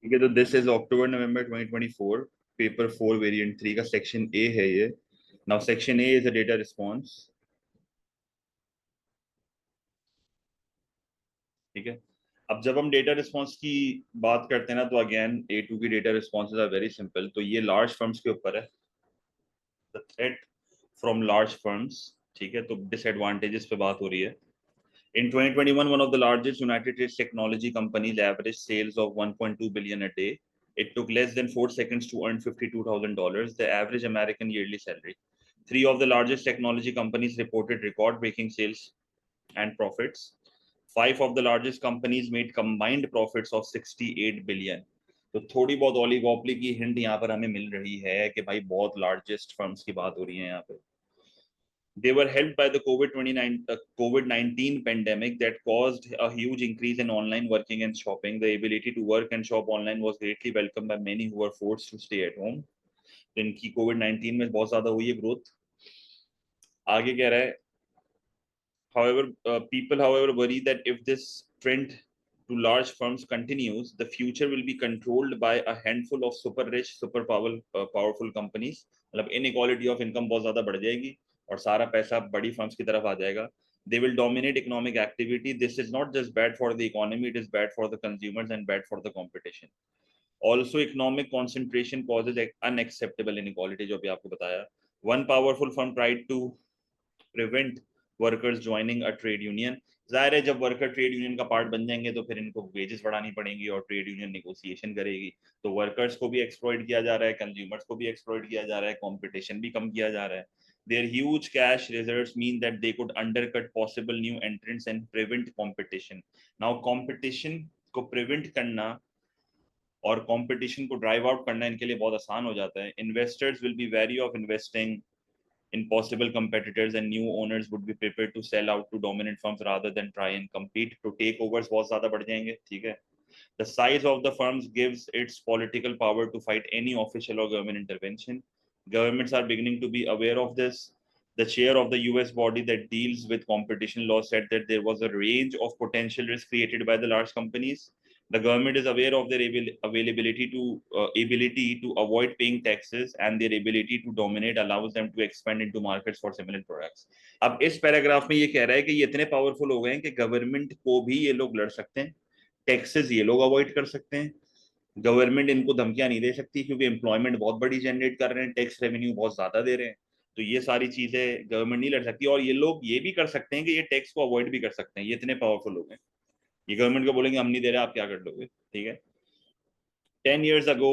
ठीक है, तो this is October November 2024, paper 4 variant 3 का सेक्शन ए है ये। Now section A is a data response. ठीक है, अब जब हम डेटा रिस्पांस की बात करते हैं ना, तो अगेन A2 की data responses are very simple. तो ये लार्ज फर्म्स के ऊपर है, the threat from large firms. ठीक है, तो डिसएडवांटेजेस पे बात हो रही है। In 2021, one of the largest United States technology companies averaged sales of 1.2 billion a day. It took less than 4 seconds to earn $52,000, the average American yearly salary. Three of the largest technology companies reported record-breaking sales and profits. Five of the largest companies made combined profits of 68 billion. तो थोड़ी बहुत oligopoly की hint यहाँ पर हमें मिल रही है कि भाई बहुत लार्जेस्ट फर्म्स की बात हो रही है यहाँ पे। They were helped by the COVID-19 pandemic that caused a huge increase in online working and shopping. The ability to work and shop online was greatly welcomed by many who were forced to stay at home. तो इनकी COVID-19 में बहुत ज्यादा हुई है growth. आगे कह रहा है, however, people however worry that if this trend to large firms continues, the future will be controlled by a handful of super rich, powerful companies. मतलब inequality of income बहुत ज्यादा बढ़ जाएगी और सारा पैसा बड़ी फर्म्स की तरफ आ जाएगा। They will dominate economic activity. This is not just bad for the economy, it is bad for the consumers and bad for the competition. Also, economic concentration causes unacceptable inequality, जो भी आपको बताया। One powerful firm tried to prevent workers joining a trade union. जाहिर है, जब worker trade union का part बन जाएंगे तो फिर इनको वेजेस बढ़ानी पड़ेंगी और ट्रेड यूनियन नेगोशिएशन करेगी। तो वर्कर्स को भी एक्सप्लॉइट किया जा रहा है, कंज्यूमर्स को भी एक्सप्लॉइट किया जा रहा है, कंपटीशन भी कम किया जा रहा है। Their huge cash reserves mean that they could undercut possible new entrants and prevent competition. Now, competition को prevent करना और कंपटीशन को ड्राइव आउट करना इनके लिए बहुत आसान हो जाता है। Investors will be very of investing in possible competitors, and new owners would be prepared to sell out to dominant firms rather than try and compete. तो takeovers बहुत ज्यादा बढ़ जाएंगे। ठीक है, the size of the firms gives its political power to fight any official or government intervention. Governments are beginning to be aware of this. The chair of the US body that deals with competition law said that there was a range of potential risks created by the large companies. The government is aware of their ability to avoid paying taxes, and their ability to dominate allows them to expand into markets for similar products. अब इस paragraph में ये कह रहा है कि ये इतने पावरफुल हो गए हैं कि गवर्नमेंट को भी ये लोग लड़ सकते हैं, टैक्सेस ये लोग अवॉइड कर सकते हैं, गवर्नमेंट इनको धमकियां नहीं दे सकती क्योंकि एम्प्लॉयमेंट बहुत बड़ी जनरेट कर रहे हैं, टैक्स रेवेन्यू बहुत ज्यादा दे रहे हैं। तो ये सारी चीजें गवर्नमेंट नहीं लड़ सकती, और ये लोग ये भी कर सकते हैं कि ये टैक्स को अवॉइड भी कर सकते हैं। ये इतने पावरफुल लोग हैं, ये गवर्नमेंट को बोलेंगे हम नहीं दे रहे, आप क्या कर लोगे। ठीक है, 10 years ago,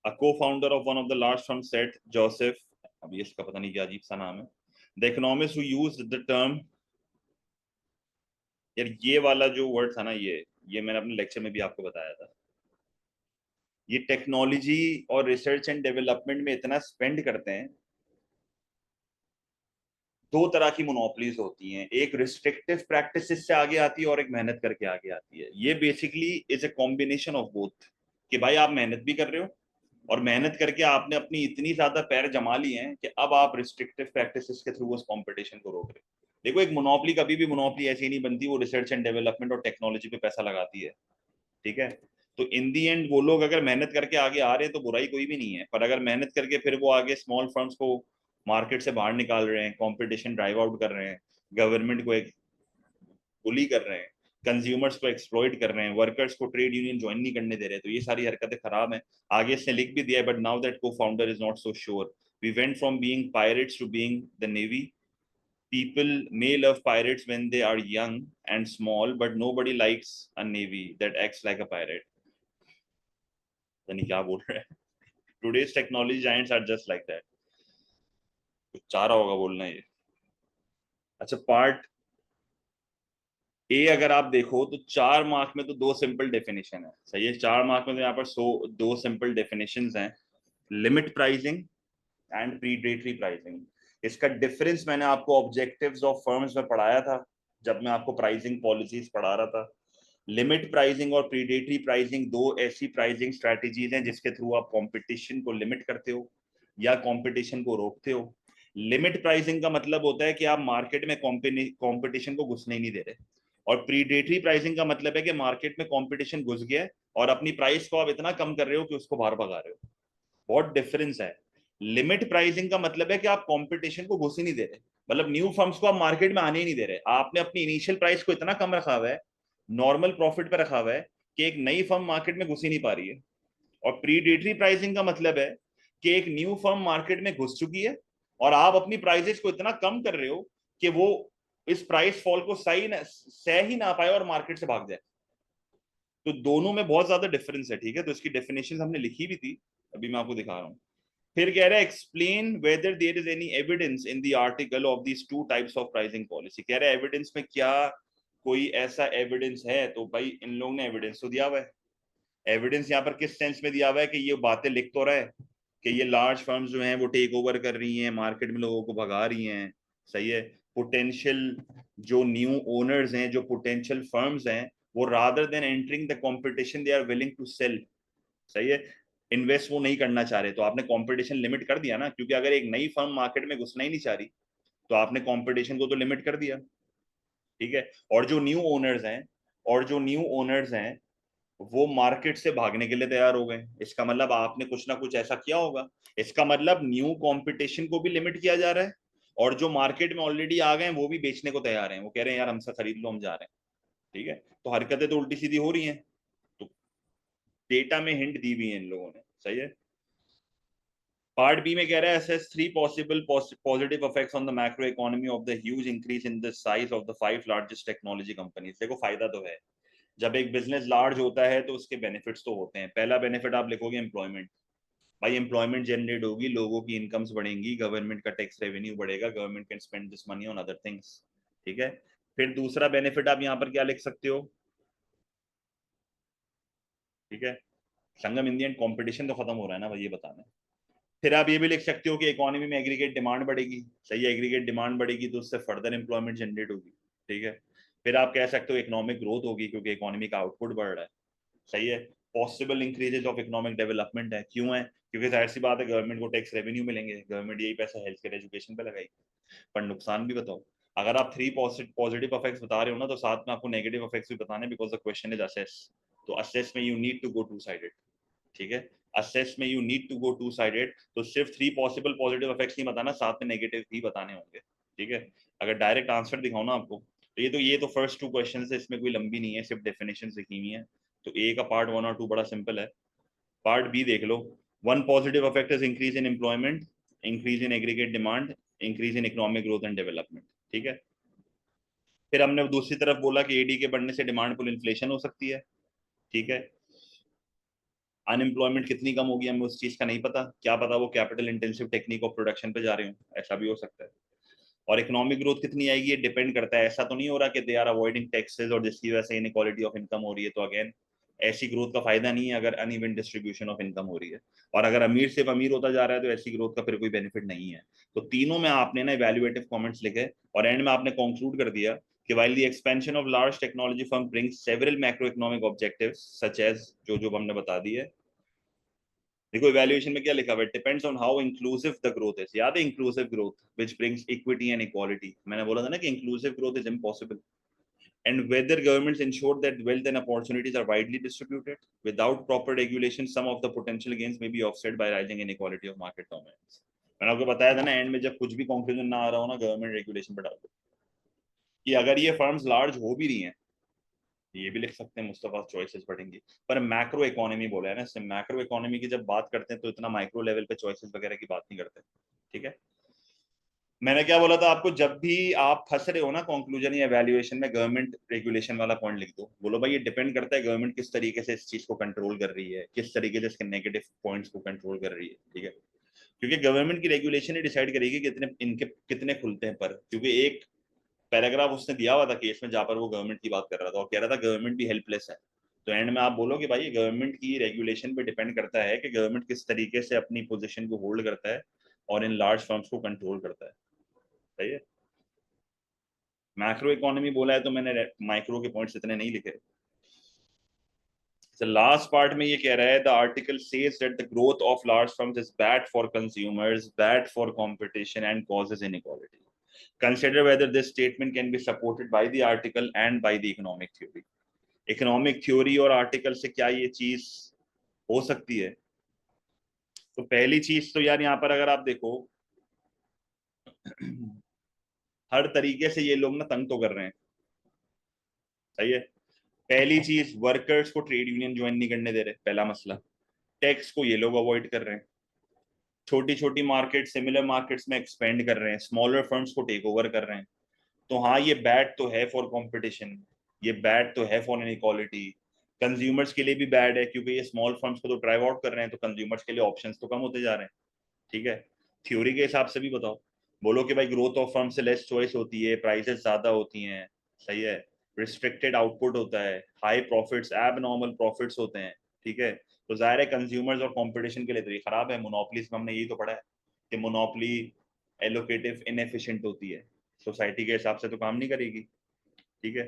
a co-founder of one of the large firms said, Joseph, अभी इसका पता नहीं क्या अजीब सा नाम है, the economist who used the term, यार ये वाला जो वर्ड था ना, ये मैंने अपने लेक्चर में भी आपको बताया था। ये टेक्नोलॉजी और रिसर्च एंड डेवलपमेंट में इतना स्पेंड करते हैं। दो तरह की मोनोपलीज होती हैं, एक रिस्ट्रिक्टिव प्रैक्टिसेस से आगे आती है और एक मेहनत करके आगे आती है। ये basically is a combination of both, कि भाई आप मेहनत भी कर रहे हो और मेहनत करके आपने अपनी इतनी ज्यादा पैर जमा लिए हैं कि अब आप रिस्ट्रिक्टिव प्रैक्टिसेस के थ्रू उस कंपटीशन को रोक रहे हो। देखो, एक मोनोपली कभी भी मोनोपली ऐसी नहीं बनती, वो रिसर्च एंड डेवलपमेंट और टेक्नोलॉजी पे पैसा लगाती है। ठीक है, तो इन दी एंड वो लोग अगर मेहनत करके आगे आ रहे हैं तो बुराई कोई भी नहीं है, पर अगर मेहनत करके फिर वो आगे स्मॉल फर्म्स को मार्केट से बाहर निकाल रहे हैं, कंपटीशन ड्राइव आउट कर रहे हैं, गवर्नमेंट को एक बुली कर रहे हैं, कंज्यूमर्स को एक्सप्लॉइट कर रहे हैं, वर्कर्स को ट्रेड यूनियन ज्वाइन नहीं करने दे रहे, तो ये सारी हरकतें खराब हैं। आगे इसने लिख भी दिया है, बट नाउ दैट को founder is not so sure. We went from being pirates to being the navy. People may love pirates when they are young and small, but nobody likes a navy that acts like a pirate. यानी क्या बोल रहे हैं, today's technology giants are just like that। कुछ चाह रहा होगा बोलना ये। अच्छा, पार्ट ए अगर आप देखो तो 4 मार्क में तो दो सिंपल डेफिनेशन है। सही है, 4 मार्क में तो यहाँ पर दो सिंपल डेफिनेशन हैं, limit pricing and predatory pricing. इसका डिफरेंस मैंने आपको ऑब्जेक्टिव्स ऑफ फर्म्स में पढ़ाया था जब मैं आपको प्राइसिंग पॉलिसीज पढ़ा रहा था। लिमिट प्राइसिंग और प्रीडेटरी प्राइसिंग दो ऐसी प्राइसिंग स्ट्रैटेजीज हैं जिसके थ्रू आप कंपटीशन को लिमिट करते हो या कंपटीशन को रोकते हो। लिमिट प्राइसिंग का मतलब होता है कि आप मार्केट में कंपटीशन को घुसने ही नहीं दे रहे। और प्रीडेटरी प्राइसिंग का मतलब है कि मार्केट में कंपटीशन घुस गया है और अपनी प्राइस को आप इतना कम कर रहे हो कि उसको बाहर भगा रहे हो। बहुत डिफरेंस है। लिमिट प्राइसिंग का मतलब है कि आप कंपटीशन को घुस ही नहीं दे रहे, मतलब न्यू फर्म्स को आप मार्केट में आने ही नहीं दे रहे, आपने अपनी इनिशियल प्राइस को इतना कम रखा हुआ है, नॉर्मल प्रॉफिट पे रखा हुआ है कि एक नई फर्म मार्केट में घुस ही नहीं पा रही है। और प्रीडेटरी प्राइसिंग का मतलब है कि एक न्यू फर्म मार्केट में घुस चुकी है और आप अपनी प्राइसेस को इतना कम कर रहे हो कि वो इस प्राइस फॉल को सह ही ना पाए और मार्केट से भाग जाए। तो दोनों में बहुत ज्यादा डिफरेंस है, ठीक है। तो इसकी डेफिनेशन हमने लिखी भी थी, अभी मैं आपको दिखा रहा हूँ। फिर कह रहा है explain whether there is any evidence in the article of these two types of pricing policy. कह रहा है एविडेंस में क्या कोई ऐसा एविडेंस है, तो भाई इन लोगों ने एविडेंस तो दिया हुआ है। एविडेंस यहाँ पर किस सेंस में दिया हुआ है कि ये बातें लिख तो रहा है कि ये लार्ज फर्म्स जो हैं वो टेक ओवर कर रही हैं, मार्केट में लोगों को भगा रही हैं, सही है। पोटेंशियल जो न्यू ओनर्स हैं, जो पोटेंशियल फर्म्स हैं, वो rather than entering the competition they are willing to sell, सही है। इन्वेस्ट वो नहीं करना चाह रहे, तो आपने कंपटीशन लिमिट कर दिया ना, क्योंकि अगर एक नई फर्म मार्केट में घुसना ही नहीं चाह रही तो आपने कंपटीशन को तो लिमिट कर दिया, ठीक है। और जो न्यू ओनर्स हैं, वो मार्केट से भागने के लिए तैयार हो गए, इसका मतलब आपने कुछ ना कुछ ऐसा किया होगा। इसका मतलब न्यू कंपटीशन को भी लिमिट किया जा रहा है और जो मार्केट में ऑलरेडी आ गए हैं वो भी बेचने को तैयार हैं, वो कह रहे हैं यार हमसे खरीद लो, हम जा रहे हैं, ठीक है। तो हरकतें तो उल्टी सीधी हो रही हैं। तो डेटा में हिंट दी हुई है इन लोगों ने, सही है। पार्ट बी में कह रहा है assess three possible positive effects on the macro economy of the huge increase in the size of the five largest technology companies। देखो फायदा तो है, जब एक बिजनेस लार्ज होता है तो उसके बेनिफिट्स तो होते हैं। पहला बेनिफिट आप लिखोगे एम्प्लॉयमेंट, भाई एम्प्लॉयमेंट जनरेट होगी, लोगों की इनकम्स बढ़ेंगी, गवर्नमेंट का टैक्स रेवेन्यू बढ़ेगा, government can spend this money on other things, ठीक है। फिर दूसरा बेनिफिट आप यहाँ पर क्या लिख सकते हो, ठीक है, संगम इंडियन कंपटीशन तो खत्म हो रहा है ना भाई, ये बताना है। फिर आप ये भी लिख सकते हो कि इकोनॉमी में एग्रीगेट डिमांड बढ़ेगी, सही है, एग्रीगेट डिमांड बढ़ेगी तो उससे फर्दर एम्प्लॉयमेंट जनरेट होगी, ठीक है। फिर आप कह सकते हो इकोनॉमिक ग्रोथ होगी क्योंकि इकोनॉमी का आउटपुट बढ़ रहा है, सही है। Possible increases of economic development है, क्यों है, क्योंकि जाहिर सी बात है गवर्नमेंट को टैक्स रेवेन्यू मिलेंगे, गवर्नमेंट यही पैसा हेल्थ केयर एजुकेशन पे लगाएगी। पर नुकसान भी बताओ, अगर आप थ्री पॉजिटिव इफेक्ट्स बता रहे हो ना तो साथ में आपको नेगेटिव इफेक्ट्स भी बताने, because the question is assess. तो असेस में you need to go two sided, ठीक है। असेस में you need to go two sided, तो सिर्फ थ्री पॉसिबल पॉजिटिव इफेक्ट्स नहीं बताना, साथ में नेगेटिव भी बताने होंगे, ठीक है। अगर डायरेक्ट आंसर दिखाओ ना आपको, तो ये तो फर्स्ट टू क्वेश्चन है, इसमें कोई लंबी नहीं है, सिर्फ डेफिनेशन लिखी हुई है। तो ए का पार्ट 1 और 2 बड़ा सिंपल है। पार्ट बी देख लो, one positive effect is increase in employment, increase in aggregate demand, increase in economic growth and development, ठीक है। फिर हमने दूसरी तरफ बोला कि एडी के बढ़ने से डिमांड पुल इन्फ्लेशन हो सकती है, ठीक है। अनएम्प्लॉयमेंट कितनी कम होगी हमें उस चीज का नहीं पता, क्या पता वो capital intensive technique of production पे जा रहे हो, ऐसा भी हो सकता है। और इकोनॉमिक ग्रोथ कितनी आएगी ये डिपेंड करता है, ऐसा तो नहीं हो रहा कि दे आर अवॉइडिंग टैक्सेस और जिसकी वजह से इनइक्वालिटी ऑफ इनकम हो रही है, तो अगेन ऐसी ग्रोथ का फायदा नहीं है अगर अनइवन डिस्ट्रीब्यूशन ऑफ इनकम हो रही है। और अगर अमीर सिर्फ अमीर होता जा रहा है तो ऐसी ग्रोथ का फिर कोई बेनिफिट नहीं है। तो तीनों में आपने ना इवैल्यूएटिव कमेंट्स लिखे और एंड में आपने कंक्लूड कर दिया कि while the expansion of large technology firm brings several macroeconomic objectives such as जो हमने बता दी है। देखो इवैल्यूएशन में क्या लिखा हुआ है, depends on how inclusive the growth is, याद है inclusive growth which brings equity and equality, मैंने बोला था ना कि inclusive growth is impossible. And whether governments ensure that wealth and opportunities are widely distributed without proper regulation, some of the potential gains may be offset by rising inequality of market dominance। मैंने आपको बताया था ना and में जब कुछ भी conclusion ना आ रहा हो ना, गवर्नमेंट रेगुलेशन पे डाल दो कि अगर ये फर्म्स लार्ज हो भी रही हैं, ये भी लिख सकते हैं मुस्तफा चॉइसेस बढ़ेंगी। पर मैक्रो इकोनॉमी बोला है ना, इससे मैक्रो इकोनॉमी की जब बात करते हैं तो इतना माइक्रो लेवल पे चॉइसेस वगैरह की बात नहीं करते, ठीक है। मैंने क्या बोला था आपको, जब भी आप फंस रहे हो ना कंक्लूजन या वैल्यूएशन में, गवर्नमेंट रेगुलेशन वाला पॉइंट लिख दो, बोलो भाई ये डिपेंड करता है गवर्नमेंट किस तरीके से इस चीज को कंट्रोल कर रही है, किस तरीके से इसके नेगेटिव पॉइंट्स को कंट्रोल कर रही है, ठीक है। क्योंकि गवर्नमेंट की रेगुलेशन ही डिसाइड करेगी कि इतने इनके कितने खुलते हैं, पर क्योंकि एक पैराग्राफ उसने दिया हुआ था केस में जहां पर वो गवर्नमेंट की बात कर रहा था और कह रहा था गवर्नमेंट भी हेल्पलेस है। तो एंड में आप बोलो कि भाई गवर्नमेंट की रेगुलेशन पे डिपेंड करता है कि गवर्नमेंट किस तरीके से अपनी पोजीशन को होल्ड करता है और इन लार्ज फर्म्स को कंट्रोल करता है, सही है। मैक्रो इकोनॉमी बोला है तो मैंने माइक्रो के पॉइंट्स इतने नहीं लिखे। The last part में ये कह रहा है, the article says that the growth of large firms is bad for consumers, bad for competition and causes inequality। Consider whether this statement can be supported by the article and by the economic theory. Economic theory और article से क्या ये चीज हो सकती है? तो पहली चीज तो यार यहाँ पर अगर आप देखो हर तरीके से ये लोग ना तंग तो कर रहे हैं, सही है। पहली चीज, वर्कर्स को ट्रेड यूनियन ज्वाइन नहीं करने दे रहे, पहला मसला। टैक्स को ये लोग अवॉइड कर रहे हैं। छोटी छोटी मार्केट सिमिलर मार्केट्स में एक्सपेंड कर रहे हैं, स्मॉलर फर्म्स को टेक ओवर कर रहे हैं। तो हाँ, ये बैड तो है फॉर कंपटीशन, ये बैड तो है फॉर इनइक्वालिटी। कंज्यूमर्स के लिए भी बैड है, क्योंकि ये स्मॉल फर्म्स को तो ड्राइव आउट कर रहे हैं, तो कंज्यूमर्स के लिए ऑप्शंस तो कम होते जा रहे हैं, ठीक है। थ्योरी के हिसाब से भी बताओ, बोलो कि भाई ग्रोथ ऑफ फर्म से लेस चॉइस होती है, प्राइसेस ज्यादा होती हैं, सही है। रिस्ट्रिक्टेड आउटपुट होता है, हाई प्रॉफिट्स, एब नॉर्मल प्रॉफिट्स होते हैं, ठीक है। तो जाहिर है कंज्यूमर्स और कंपटीशन के लिए तो ये खराब है। मोनोपोलीज में हमने यही तो पढ़ा है कि मोनोपोली एलोकेटिव इनएफिशिएंट होती है, सोसाइटी के हिसाब से तो काम नहीं करेगी, ठीक है।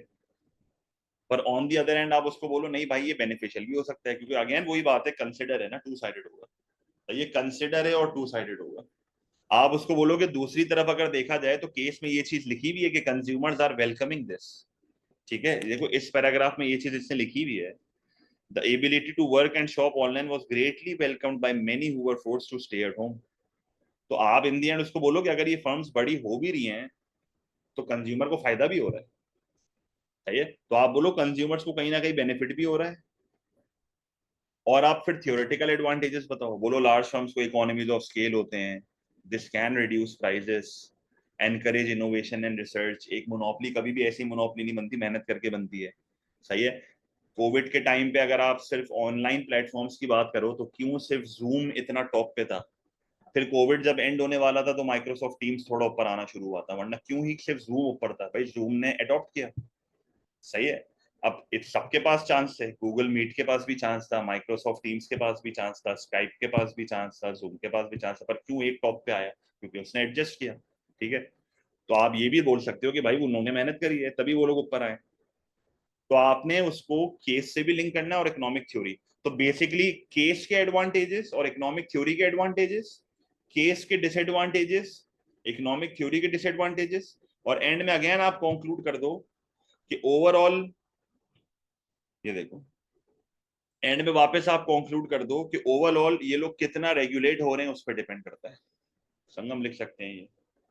पर ऑन दी अदर एंड आप उसको बोलो नहीं भाई ये बेनिफिशियल भी हो सकता है, क्योंकि अगेन वही बात है, कंसिडर है ना, टू साइडेड होगा। तो ये कंसिडर है और टू साइडेड होगा। आप उसको बोलोगे दूसरी तरफ अगर देखा जाए तो केस में ये चीज लिखी हुई है कि कंज्यूमर्स आर वेलकमिंग दिस, ठीक है। देखो इस पैराग्राफ में ये चीज इसने लिखी हुई है, the ability to work and shop online was greatly welcomed by many who were forced to stay at home. तो आप इन दी एंड उसको बोलोगे अगर ये फर्म्स बड़ी हो भी रही हैं तो कंज्यूमर को फायदा भी हो रहा है, तो आप बोलो कंज्यूमर्स को कहीं ना कहीं बेनिफिट भी हो रहा है। और आप फिर थियोरेटिकल एडवांटेजेस बताओ, बोलो लार्ज फर्म्स को इकोनॉमीज ऑफ स्केल होते हैं, this can reduce prices, encourage innovation and research. एक मोनोपोली कभी भी ऐसी मोनोपोली नहीं बनती, मेहनत करके बनती है, सही है। कोविड के टाइम पे अगर आप सिर्फ ऑनलाइन प्लेटफॉर्म्स की बात करो तो क्यों सिर्फ जूम इतना टॉप पे था? फिर कोविड जब एंड होने वाला था तो माइक्रोसॉफ्ट टीम्स थोड़ा ऊपर आना शुरू हुआ था, वरना क्यों ही सिर्फ जूम ऊपर था? भाई जूम ने अडॉप्ट किया, सही है। अब इस सबके पास चांस है, गूगल मीट के पास भी चांस था, माइक्रोसॉफ्ट टीम्स के पास भी चांस था, स्काइप के पास भी चांस था, जूम के पास भी चांस था, पर क्यों एक टॉप पे आया? क्योंकि उसने एडजस्ट किया, ठीक है। तो आप ये भी बोल सकते हो कि भाई उन्होंने मेहनत करी है तभी वो लोग ऊपर आए। तो आपने उसको केस से भी लिंक करना है और इकोनॉमिक थ्योरी। तो बेसिकली केस के एडवांटेजेस और इकोनॉमिक थ्योरी के एडवांटेजेस, केस के डिसएडवांटेजेस, इकोनॉमिक थ्योरी के डिसएडवांटेजेस, और एंड में अगेन आप कंक्लूड कर दो कि ओवरऑल, ये देखो एंड में वापस आप कंक्लूड कर दो कि ओवरऑल ये लोग कितना रेगुलेट हो रहे हैं उस पर डिपेंड करता है। संगम लिख सकते हैं ये,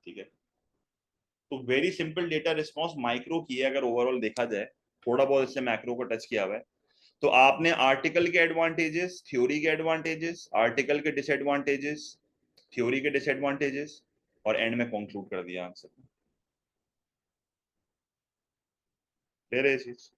ठीक है। तो very simple data response micro की है अगर ओवरऑल देखा जाए, थोड़ा बहुत इससे मैक्रो को टच किया हुआ है। तो आपने आर्टिकल के एडवांटेजेस, थ्योरी के एडवांटेजेस, आर्टिकल के डिसएडवांटेजेस, थ्योरी के डिसएडवांटेजेस, और एंड में कंक्लूड कर दिया आंसर। क्लियर है ये चीज?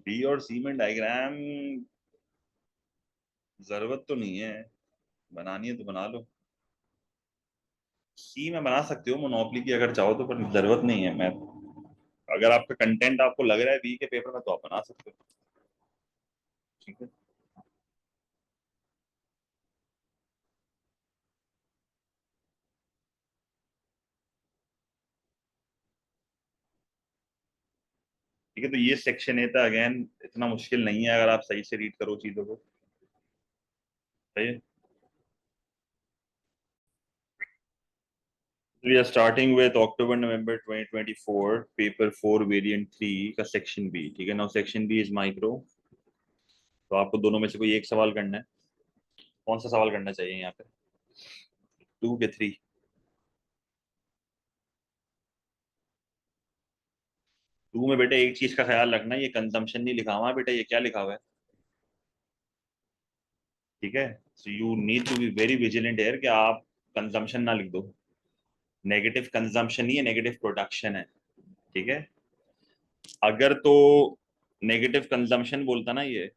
बी और सी में डायग्राम जरूरत तो नहीं है, बनानी है तो बना लो। सी में बना सकते हो मोनोपोली की अगर चाहो तो, पर जरूरत नहीं है। मैं, अगर आपका कंटेंट आपको लग रहा है बी के पेपर में तो आप बना सकते हो, ठीक है। ठीक है, तो ये सेक्शन ए था, अगेन इतना मुश्किल नहीं है अगर आप सही से रीड करो चीजों को, सही है। We are starting with October November 2024 paper 4 variant 3 का सेक्शन बी, ठीक है। Now section B is micro. तो आपको दोनों में से कोई एक सवाल करना है। कौन सा सवाल करना चाहिए यहाँ पे? 2 के 3? 2 में बेटा एक चीज का ख्याल रखना, ये कंजम्पशन नहीं लिखा हुआ है बेटा, ये क्या लिखा हुआ है, ठीक है। So you need to be very vigilant here कि आप कंजम्पशन ना लिख दो। नेगेटिव कंजम्पशन ही है, नेगेटिव प्रोडक्शन है, ठीक है। अगर तो नेगेटिव कंजम्पशन बोलता ना ये,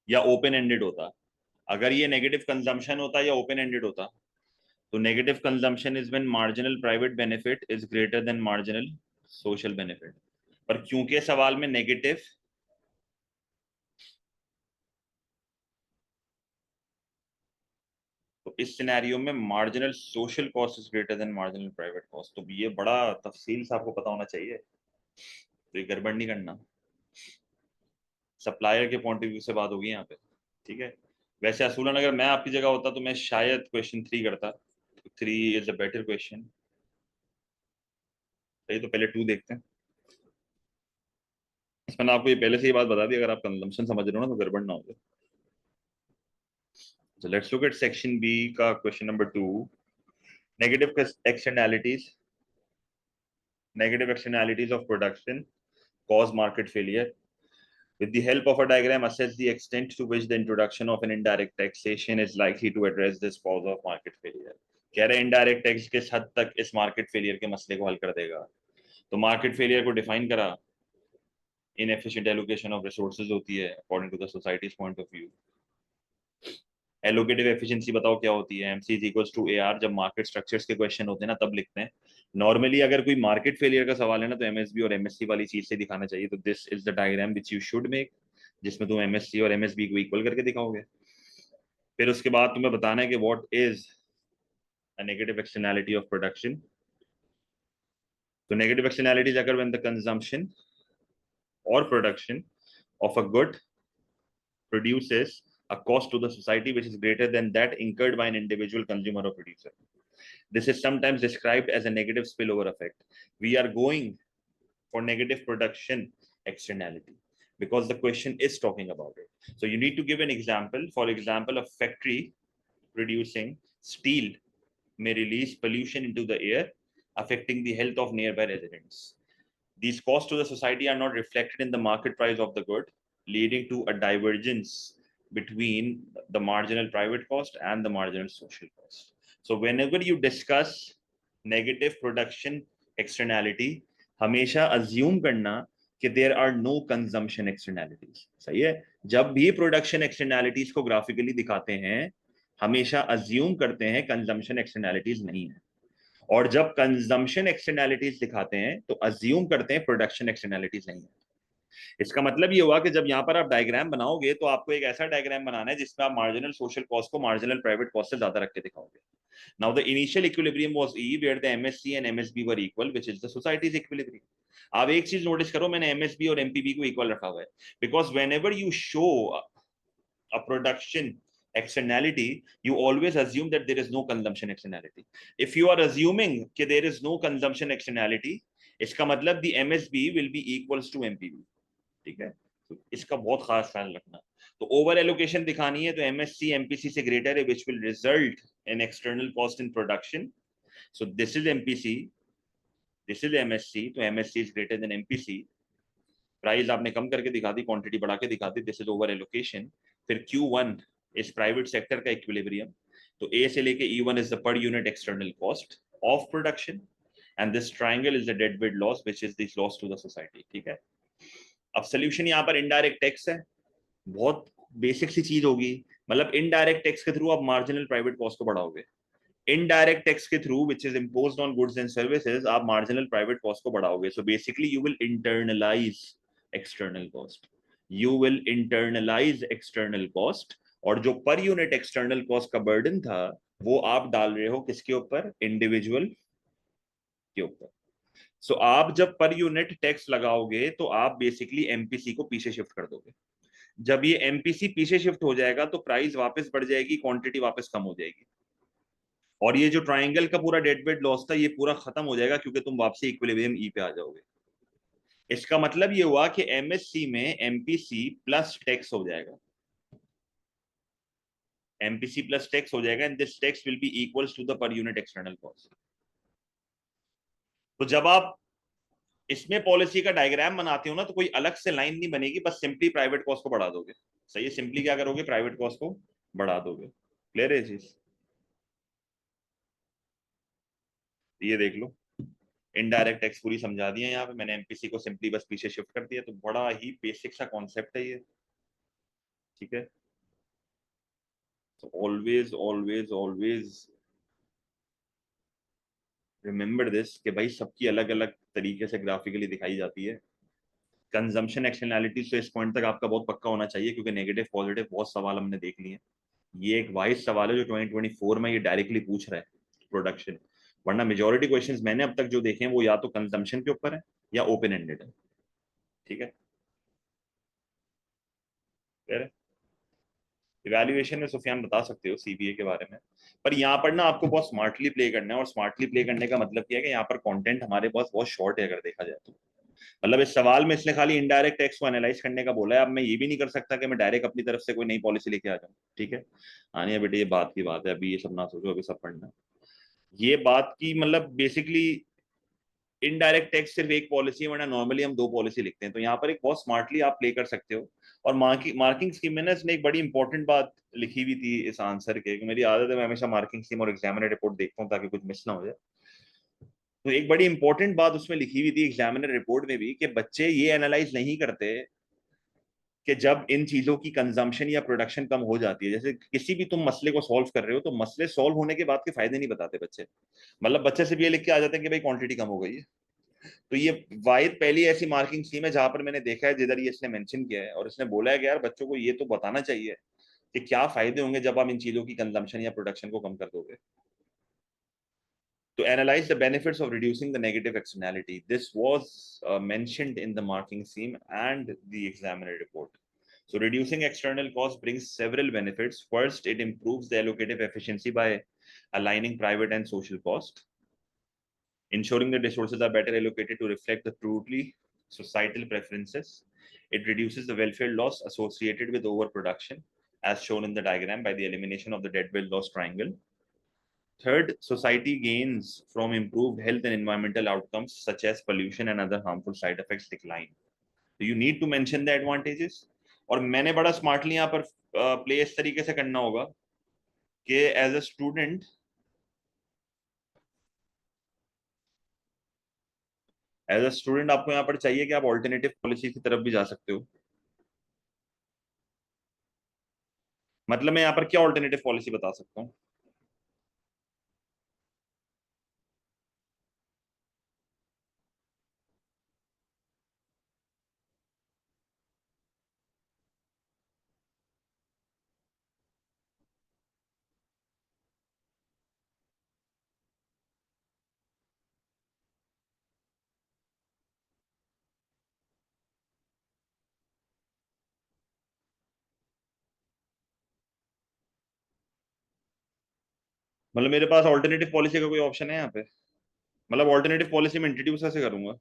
या ओपन एंडेड होता। अगर ये नेगेटिव कंजम्पशन होता या ओपन एंडेड होता, तो negative consumption is when marginal private benefit is greater than marginal social benefit. पर क्योंकि सवाल में नेगेटिव, तो इस सिनेरियो में marginal social cost is greater than marginal private cost. तो ये बड़ा तफसील से आपको पता होना चाहिए, तो ये गड़बड़ नहीं करना। सप्लायर के पॉइंट ऑफ व्यू से बात होगी यहाँ पे, ठीक है। वैसे असूलन अगर मैं आपकी जगह होता तो मैं शायद क्वेश्चन 3 करता। 3 इज अ बेटर क्वेश्चन। सही, तो पहले 2 देखते हैं। इसमें आपको ये पहले से ही बात बता दी, अगर आप कंजम्पशन समझ रहे हो ना तो गड़बड़ ना हो जाए। So let's look at section B का question number 2. Negative externalities. Negative externalities of production cause market failure. With the help of a diagram, assess the extent to which the introduction of an indirect taxation is likely to address this cause of market failure. कह रहे indirect tax किस हद तक इस market failure के मसले को हल कर देगा। तो मार्केट फेलियर को डिफाइन करा, इनएफिशिएंट एलोकेशन ऑफ रिसोर्सेज होती है according to the society's point of view. Allocative efficiency बताओ क्या होती है, MC is equals to AR. जब मार्केट स्ट्रक्चर्स के क्वेश्चन होते हैं ना तब लिखते हैं। नॉर्मली अगर कोई मार्केट फेलियर का सवाल है ना तो एमएसबी और एमएससी वाली चीज से दिखाना चाहिए। तो this is the diagram which you should make, जिसमें तुम एमएससी और एमएसबी को इक्वल करके दिखाओगे। फिर उसके बाद तुम्हें बताना है कि what is a negative externality of production. तो नेगेटिव एक्सटर्नैलिटीज अगर when the consumption or production of a good produces a cost to the society which is greater than that incurred by an individual consumer or producer. This is sometimes described as a negative spillover effect. We are going for negative production externality because the question is talking about it. So you need to give an example. For example, a factory producing steel may release pollution into the air, affecting the health of nearby residents. These costs to the society are not reflected in the market price of the good, leading to a divergence between the marginal private cost and the marginal social cost. So whenever you discuss negative production externality, हमेशा assume करना कि there are no consumption externalities. सही है। जब भी production externalities को graphically दिखाते हैं, हमेशा assume करते हैं consumption externalities नहीं है। और जब कंजम्पशन एक्सटर्नैलिटीज दिखाते हैं तो अज्यूम करते हैं प्रोडक्शन एक्सटर्नैलिटीज नहीं है। इसका मतलब ये हुआ कि जब यहाँ पर आप डायग्राम बनाओगे तो आपको एक ऐसा डायग्राम बनाना है जिसमें आप मार्जिनल सोशल कॉस्ट को मार्जिनल प्राइवेट कॉस्ट से ज्यादा रख के दिखाओगे। Now the initial equilibrium was E where the MSC and MSB were equal which is the society's equilibrium. आप एक चीज नोटिस करो, मैंने एमएसबी और एमपीबी को इक्वल रखा हुआ है because whenever you show a production externality, you always assume that there is no consumption externality. If you are assuming that there is no consumption externality, इसका मतलब the MSB will be equals to MPB. ठीक है, तो इसका बहुत खास ख्याल रखना। तो ओवर एलोकेशन दिखानी है तो MSC MPC से ग्रेटर है which will result in external cost in production. So this is MPC, this is MSC, तो MSC is greater than MPC. Price आपने कम करके दिखा दी, क्वांटिटी बढ़ा के दिखा दी, दिस इज ओवर एलोकेशन। फिर Q1 इस प्राइवेट सेक्टर का इक्विलिब्रियम। तो ए से लेके E1 is the per unit external cost of production and this triangle is the deadweight loss which is this loss to the society. ठीक है। अब solution यहाँ पर इनडायरेक्ट टैक्स है, बहुत बेसिक सी चीज होगी। मतलब इनडायरेक्ट टैक्स के थ्रू आप मार्जिनल प्राइवेट कॉस्ट को बढ़ाओगे। इनडायरेक्ट टैक्स के through which is imposed on goods and services आप मार्जिनल प्राइवेट कॉस्ट को बढ़ाओगे। So basically you will internalise external cost. You will internalize external cost और जो पर यूनिट एक्सटर्नल कॉस्ट का बर्डन था वो आप डाल रहे हो किसके ऊपर, इंडिविजुअल के ऊपर। सो आप जब पर यूनिट टैक्स लगाओगे तो आप बेसिकली एमपीसी को पीछे शिफ्ट कर दोगे। जब ये एमपीसी पीछे शिफ्ट हो जाएगा तो प्राइस वापस बढ़ जाएगी, क्वांटिटी वापस कम हो जाएगी और ये जो ट्रायंगल का पूरा डेडवेट लॉस था ये पूरा खत्म हो जाएगा क्योंकि तुम वापसी इक्विलिब्रियम ई पे आ जाओगे। इसका मतलब ये हुआ कि एमएससी में एमपीसी प्लस टैक्स हो जाएगा, एमपीसी प्लस टैक्स हो जाएगा and this tax will be equals to the per unit external cost. तो जब आप इसमें पॉलिसी का डायग्राम बनाते हो ना तो कोई अलग से लाइन नहीं बनेगी, बस सिंपली प्राइवेट कॉस्ट को बढ़ा दोगे। सही है, सिंपली क्या करोगे, प्राइवेट कॉस्ट को बढ़ा दोगे। क्लियर है चीज, ये देख लो। इनडायरेक्ट टैक्स पूरी समझा दी है यहाँ पे मैंने, एमपीसी को सिंपली बस पीछे शिफ्ट कर दिया, तो बड़ा ही बेसिक सा कॉन्सेप्ट है ये, ठीक है। तो always always always remember this कि भाई सबकी अलग अलग तरीके से ग्राफिकली दिखाई जाती है। कंजम्पशन एक्सटर्नैलिटीज तो इस पॉइंट तक आपका बहुत पक्का होना चाहिए, क्योंकि नेगेटिव पॉजिटिव बहुत सवाल हमने देख लिए हैं। ये एक वाइज सवाल है जो 2024 में ये डायरेक्टली पूछ रहा है प्रोडक्शन, वरना मेजोरिटी क्वेश्चंस मैंने अब तक जो देखे हैं वो या तो कंजम्पशन के ऊपर है या ओपन एंडेड है, ठीक है। फिर इवैल्यूएशन में सुफियान बता सकते हो सीबीए के बारे में, पर यहाँ पर ना आपको बहुत स्मार्टली प्ले करना है, और स्मार्टली प्ले करने का मतलब क्या है कि यहाँ पर कंटेंट हमारे पास बहुत शॉर्ट है अगर देखा जाए तो। मतलब इस सवाल में इसने खाली इनडायरेक्ट टैक्स को एनालाइज करने का बोला है, अब मैं ये भी नहीं कर सकता कि मैं डायरेक्ट अपनी तरफ से कोई नई पॉलिसी लेके आ जाऊँ, ठीक है। आनी है बेटे, ये बात की बात है, अभी ये सब ना सोचो, अभी सब पढ़ना है। ये बात की मतलब बेसिकली इनडायरेक्ट टैक्स सिर्फ एक पॉलिसी है, वरना नॉर्मली हम दो पॉलिसी लिखते हैं, तो यहाँ पर एक बहुत स्मार्टली आप प्ले कर सकते हो। और मार्किंग स्कीम में ना इसने एक बड़ी इंपॉर्टेंट बात लिखी हुई थी इस आंसर के, कि मेरी आदत है मैं हमेशा मार्किंग स्कीम और एग्जामिनर रिपोर्ट देखता हूँ ताकि कुछ मिस ना हो जाए। तो एक बड़ी इंपॉर्टेंट बात उसमें लिखी हुई थी एग्जामिनर रिपोर्ट में भी, कि बच्चे ये एनालाइज नहीं करते कि जब इन चीजों की कंजम्पशन या प्रोडक्शन कम हो जाती है, जैसे किसी भी तुम मसले को सॉल्व कर रहे हो तो मसले सॉल्व होने के बाद के फायदे नहीं बताते बच्चे। मतलब बच्चे सिर्फ ये लिख के आ जाते हैं कि भाई क्वांटिटी कम हो गई है। तो ये वाहिद पहली ऐसी मार्किंग स्कीम है जहां पर मैंने देखा है जिधर ये इसने मेंशन किया है, और इसने बोला है कि यार बच्चों को ये तो बताना चाहिए कि क्या फायदे होंगे जब आप इन चीजों की कंजम्पशन या प्रोडक्शन को कम कर दोगे। To analyze the benefits of reducing the negative externality. This was mentioned in the marking scheme and the examiner report. So reducing external costs brings several benefits. First, it improves the allocative efficiency by aligning private and social cost, ensuring that resources are better allocated to reflect the truly societal preferences. It reduces the welfare loss associated with overproduction, as shown in the diagram by the elimination of the deadweight loss triangle. Third, society gains from improved health and environmental outcomes such as pollution and other harmful side effects decline. So you need to mention the advantages. और मैंने बड़ा smartly यहाँ पर play इस तरीके से करना होगा कि एज अ स्टूडेंट आपको यहाँ पर चाहिए कि आप ऑल्टरनेटिव पॉलिसी की तरफ भी जा सकते हो। मतलब मैं यहाँ पर क्या ऑल्टरनेटिव पॉलिसी बता सकता हूँ। मतलब मेरे पास ऑल्टरनेटिव पॉलिसी का कोई ऑप्शन है यहाँ पे? मतलब ऑल्टरनेटिव पॉलिसी में इंट्रोड्यूस कैसे करूंगा?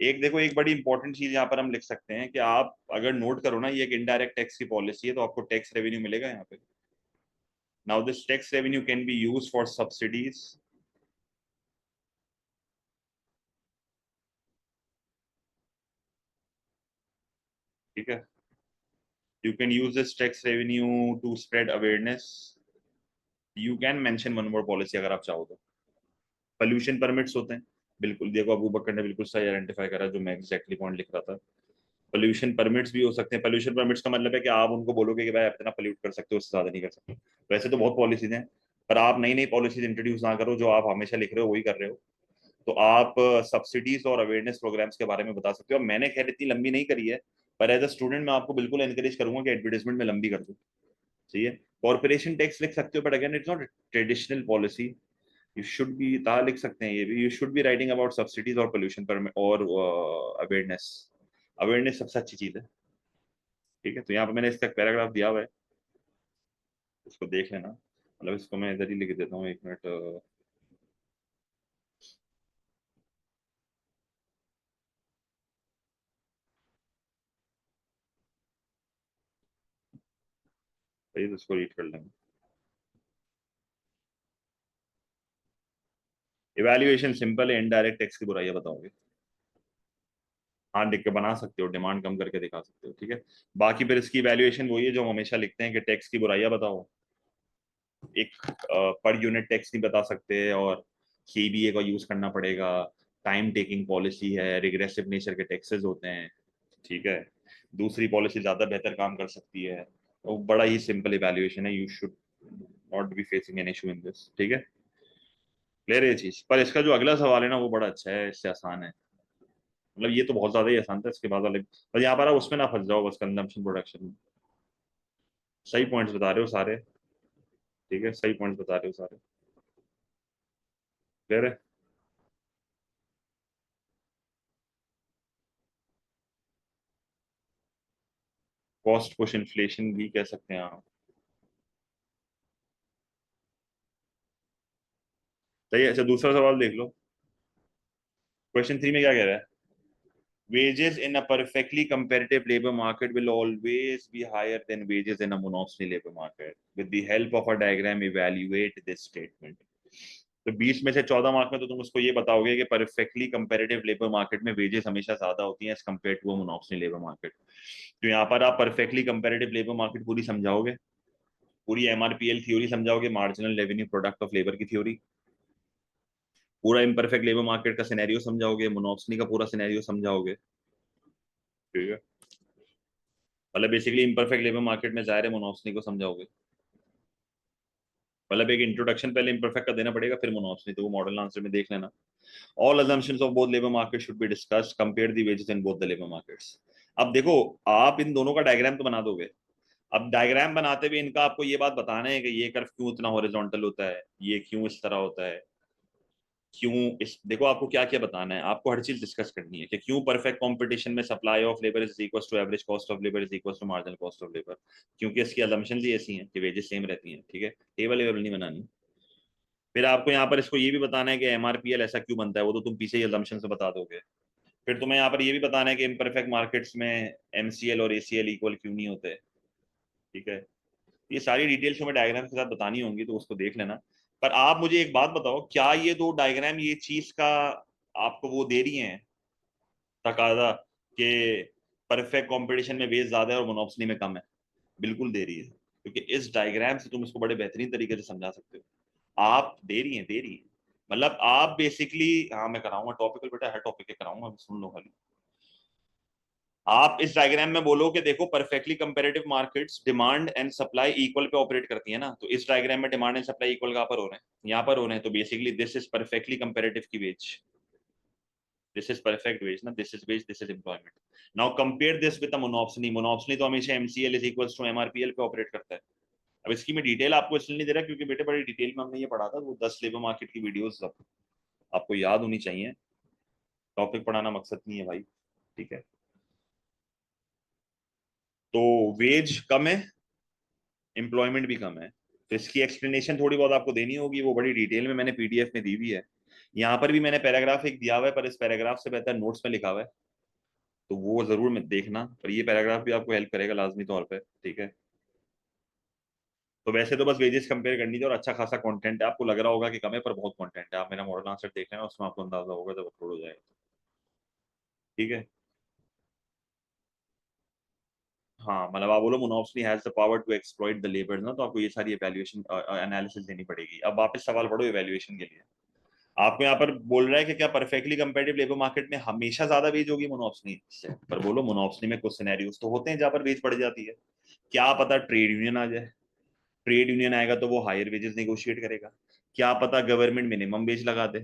एक देखो, एक बड़ी इंपॉर्टेंट चीज यहाँ पर हम लिख सकते हैं कि आप अगर नोट करो ना, ये एक इनडायरेक्ट टैक्स की पॉलिसी है, तो आपको टैक्स रेवेन्यू मिलेगा यहाँ पे। Now this tax revenue can be use for subsidies, ठीक है। You can use this tax revenue to spread awareness. You can mention one more policy अगर आप चाहो तो। पोल्यूशन परमिट्स होते हैं, बिल्कुल देखो अबू बकर ने बिल्कुल सही आइडेंटिफाई करा जो मैं एग्जैक्टली पॉइंट लिख रहा था। पोल्यूशन परमिट्स भी हो सकते हैं। पोल्यूशन परमिट्स का मतलब है कि आप उनको बोलोगे कि भाई आप इतना पोल्यूट कर सकते हो, उससे ज्यादा नहीं कर सकते। वैसे तो बहुत पॉलिसीज हैं, पर आप नई नई पॉलिसीज इंट्रोड्यूस ना करो, जो आप हमेशा लिख रहे हो वही कर रहे हो। तो आप सब्सिडीज और अवेयरनेस प्रोग्राम्स के बारे में बता सकते हो। मैंने खैर इतनी लंबी नहीं करी है, पर एज अ स्टूडेंट मैं आपको बिल्कुल एनकरेज करूंगा कि एडवर्टाइजमेंट में लंबी कर दो, सही है। कॉर्पोरेशन टैक्स लिख सकते हो, but again it's not traditional policy. You should be ता लिख सकते हैं ये भी, you should be writing about subsidies और पोल्यूशन पर और अवेयरनेस। अवेयरनेस सबसे अच्छी चीज है, ठीक है। तो यहाँ पे मैंने इसका पैराग्राफ दिया हुआ है, इसको देख लेना। मतलब इसको मैं इधर ही लिख देता हूँ, एक मिनट। तो इसको रीड कर लेंगे। इवैल्यूएशन सिंपल है, इनडायरेक्ट टैक्स की बुराइयां बताओगे। हाँ लिख के बना सकते हो, डिमांड कम करके दिखा सकते हो, ठीक है। बाकी फिर इसकी इवैल्यूएशन वही है जो हम हमेशा लिखते हैं कि टैक्स की बुराइयां बताओ। एक पर यूनिट टैक्स नहीं बता सकते, और सीबीए का यूज करना पड़ेगा। टाइम टेकिंग पॉलिसी है, रिग्रेसिव नेचर के टैक्सेस होते हैं, ठीक है। दूसरी पॉलिसी ज्यादा बेहतर काम कर सकती है। तो बड़ा ही सिंपल इवैल्यूएशन है, you should not be facing an issue in this, ठीक है। क्लियर है ये चीज। पर इसका जो अगला सवाल है ना वो बड़ा अच्छा है, इससे आसान है। मतलब ये तो बहुत ज्यादा ही आसान था, इसके बाद वाले पर यहाँ पर आप उसमें ना फंस जाओ, बस कंजम्पशन प्रोडक्शन में। सही पॉइंट्स बता रहे हो सारे, ठीक है, सही पॉइंट्स बता रहे हो सारे। क्लियर है। कॉस्ट पुश इन्फ्लेशन भी कह सकते हैं आप। सही है। अच्छा दूसरा सवाल देख लो। क्वेश्चन 3 में क्या कह रहा है? Wages in a perfectly competitive labor market will always be higher than wages in a monopoly labor market. With the help of a diagram, evaluate this statement. तो 20 में से 14 मार्क में तो तुम उसको ये बताओगे कि परफेक्टली कंपेरेटिव लेबर मार्केट में वेजेस हमेशा ज्यादा होती हैं as compare to monopoly labour market. तो यहाँ पर आप परफेक्टली कंपेरेटिव लेबर मार्केट पूरी समझाओगे, पूरी एमआरपीएल थ्योरी समझाओगे, marginal revenue product of labour की थ्योरी, पूरा इम्परफेक्ट लेबर मार्केट का सिनेरियो समझाओगे, मोनोपोली का पूरा सिनेरियो समझाओगे, ठीक है। मतलब बेसिकली इम्परफेक्ट लेबर मार्केट में जाहिर है मोनोपोली को समझाओगे। मतलब एक इंट्रोडक्शन पहले इम्परफेक्ट का देना पड़ेगा, फिर मोनोपोली, तो वो मॉडल आंसर में देख लेना। All assumptions of both labor markets should be discussed, compare the wages in both the labor markets। अब देखो, आप इन दोनों का डायग्राम तो बना दोगे। अब डायग्राम बनाते हुए इनका आपको ये बात बताना है कि ये कर्व क्यों इतना हॉरिजॉन्टल होता है, ये क्यों इस तरह होता है, क्यों इस, देखो आपको क्या क्या बताना है, आपको हर चीज डिस्कस करनी है कि क्यों परफेक्ट कंपटीशन में supply of labour is equal to average cost of labour is equal to marginal cost of labour. क्योंकि इसकी असम्पशंस ही ऐसी हैं कि वेजेस सेम रहती हैं, ठीक है। टेबल लेवल नहीं बनानी। फिर आपको यहाँ पर इसको ये भी बताना है कि एमआरपीएल ऐसा क्यों बनता है, वो तो तुम पीछे ही असम्पशन से बता दोगे। फिर तुम्हें यहाँ पर ये भी बताना है कि इम्परफेक्ट मार्केट्स में एमसीएल और एसीएल इक्वल क्यों नहीं होते, ठीक है। ये सारी डिटेल्स हमें डायग्राम के साथ बतानी होंगी, तो उसको देख लेना। पर आप मुझे एक बात बताओ, क्या ये दो डायग्राम ये चीज का आपको वो दे रही हैं तकाजा कि परफेक्ट कंपटीशन में वेज ज्यादा है और मोनोपोली में कम है? बिल्कुल दे रही है, क्योंकि इस डायग्राम से तुम इसको बड़े बेहतरीन तरीके से समझा सकते हो। आप दे रही हैं, दे रही है। मतलब आप बेसिकली, हाँ मैं कराऊंगा टॉपिकल, बेटा हर टॉपिक के कराऊंगा, सुन लो खाली। आप इस डायग्राम में बोलो कि देखो perfectly comparative markets demand and supply equal pay operate करती है ना, तो इस डायग्राम में डिमांड एंड सप्लाई इक्वल कहां पर हो रहे हैं? यहाँ पर हो रहे हैं। तो basically this is perfectly comparative की wage, this is perfect wage ना, this is wage, this is employment. Now compare this with monopoly. Monopoly तो हमेशा MCL is equals to MRPL पे ऑपरेट करता है। अब इसकी मैं डिटेल आपको इसलिए नहीं दे रहा क्योंकि बेटे बड़ी डिटेल में हमने ये पढ़ा था, वो 10 लेबर मार्केट की वीडियोस आपको याद होनी चाहिए। टॉपिक पढ़ाना मकसद नहीं है भाई, ठीक है। तो वेज कम है, एम्प्लॉयमेंट भी कम है, तो इसकी एक्सप्लेनेशन थोड़ी बहुत आपको देनी होगी, वो बड़ी डिटेल में मैंने पीडीएफ में दी हुई है। यहाँ पर भी मैंने पैराग्राफ एक दिया हुआ है, पर इस पैराग्राफ से बेहतर नोट्स में लिखा हुआ है, तो वो जरूर मत देखना, पर ये पैराग्राफ भी आपको हेल्प करेगा लाजमी तौर पर, ठीक है। तो वैसे तो बस वेजेस कंपेयर करनी थी, और अच्छा खासा कंटेंट है, आपको लग रहा होगा कि कम है पर बहुत कंटेंट है। आप मेरा मॉडल आंसर देख लेना, उसमें आपको अंदाजा होगा जब अपलोड हो जाएगा, ठीक है। हाँ मतलब आप बोलो monopoly has the power to exploit the labour ना, तो आपको ये सारी इवैल्यूएशन एनालिसिस देनी पड़ेगी। अब वापस सवाल पढ़ो इवैल्यूएशन के लिए। आपको यहाँ पर बोल रहा है कि क्या परफेक्टली कंपेटिटिव लेबर मार्केट में हमेशा ज्यादा वेज होगी मोनोपोली से? पर बोलो मोनोपोली में कुछ सिनेरियोस तो होते हैं जहां पर वेज बढ़ जाती है। क्या पता ट्रेड यूनियन आ जाए, ट्रेड यूनियन आएगा तो वो हायर वेजेस नेगोशिएट करेगा। क्या पता गवर्नमेंट मिनिमम वेज लगा दे,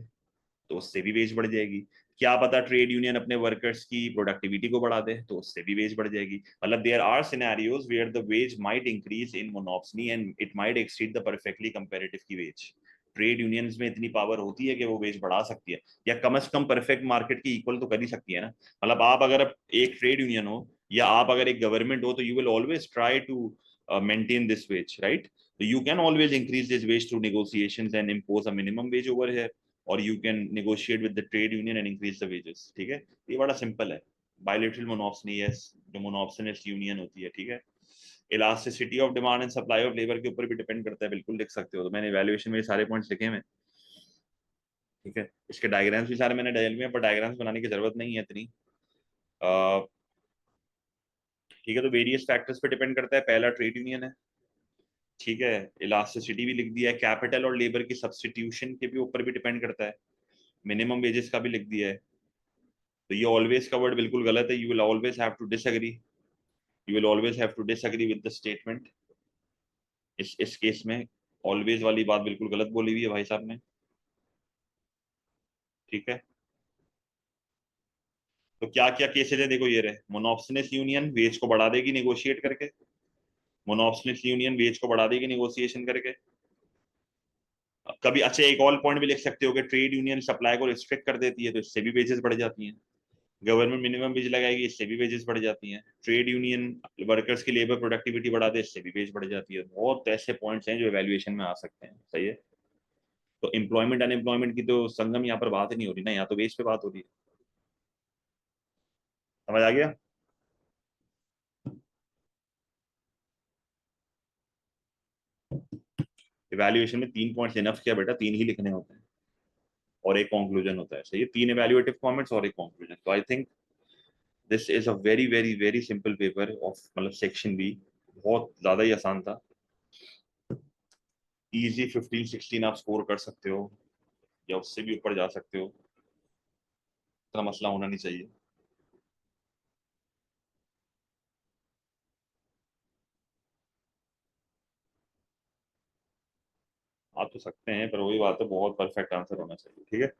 तो उससे भी वेज बढ़ जाएगी। क्या पता ट्रेड यूनियन अपने वर्कर्स की प्रोडक्टिविटी को बढ़ा दे, तो उससे भी वेज बढ़ जाएगी। मतलब there are scenarios where the wage might increase in monopoly and it might exceed the perfectly comparative की वेज। ट्रेड यूनियंस में इतनी पावर होती है कि वो वेज बढ़ा सकती है, या कम से कम परफेक्ट मार्केट की इक्वल तो कर ही सकती है ना। मतलब आप अगर एक ट्रेड यूनियन हो या आप अगर एक गवर्नमेंट हो, तो you will always try to maintain this wage, right? So you can always increase this wage through negotiations and impose a minimum wage over here, और you can negotiate with the trade union and increase the wages, ठीक है। ये बड़ा simple है। Bilateral monopoly, yes, जो monopolist union होती है, ठीक है। Elasticity of demand and supply of labour के ऊपर भी डिपेंड करता है, बिल्कुल लिख सकते हो। तो मैंने इवैल्यूएशन में ये सारे पॉइंट्स लिखे हैं। ठीक है, इसके डायग्राम्स भी सारे मैंने डायल में, पर डायग्राम्स बनाने की जरूरत नहीं है इतनी। ठीक है, तो वेरियस फैक्टर्स पे डिपेंड करता है। पहला ट्रेड यूनियन है, ठीक है, इलास्टिसिटी भी लिख दिया है, कैपिटल और लेबर की सब्स्टिट्यूशन के भी ऊपर भी डिपेंड करता है, मिनिमम वेजेस का भी लिख दिया है। तो ये ऑलवेज का वर्ड बिल्कुल गलत है, you will always have to disagree, you will always have to disagree with the statement. इस केस में ऑलवेज वाली बात बिल्कुल गलत बोली हुई है भाई साहब ने। ठीक है, तो क्या क्या केसेज है देखो, ये रहे। मोनोप्सियस यूनियन वेज को बढ़ा देगी नेगोशिएट करके, मोनोप्सियस यूनियन वेज को बढ़ा देगी नेगोशिएशन करके। कभी अच्छा एक और पॉइंट भी लिख सकते हो कि ट्रेड यूनियन सप्लाई को रिस्ट्रिक्ट कर देती है, तो इससे भी वेजेस बढ़ जाती हैं। गवर्नमेंट मिनिमम वेज लगाएगी, इससे भी वेजेस बढ़ जाती हैं। ट्रेड यूनियन वर्कर्स की लेबर प्रोडक्टिविटी बढ़ा दे, इससे भी वेज बढ़ जाती है। बहुत ऐसे पॉइंट्स हैं जो एवेल्युएशन में आ सकते हैं, सही है। तो एम्प्लॉयमेंट अनएम्प्लॉयमेंट की तो संगम यहाँ पर बात ही नहीं हो रही ना, यहाँ तो वेज पे बात हो रही है। समझ आ गया? इवैल्यूएशन में 3 पॉइंट्स इनफ किया बेटा, 3 ही लिखने होते हैं और एक कंक्लूजन होता है, सही है। 3 इवैल्यूएटिव कमेंट्स और एक कंक्लूजन। तो I think this is a very very very simple paper of मतलब सेक्शन बी। बहुत ज्यादा ही आसान था, इजी 15-16 आप स्कोर कर सकते हो या उससे भी ऊपर जा सकते हो, इतना मसला होना नहीं चाहिए। आप तो सकते हैं, पर वही बात है, बहुत परफेक्ट आंसर होना चाहिए। ठीक है,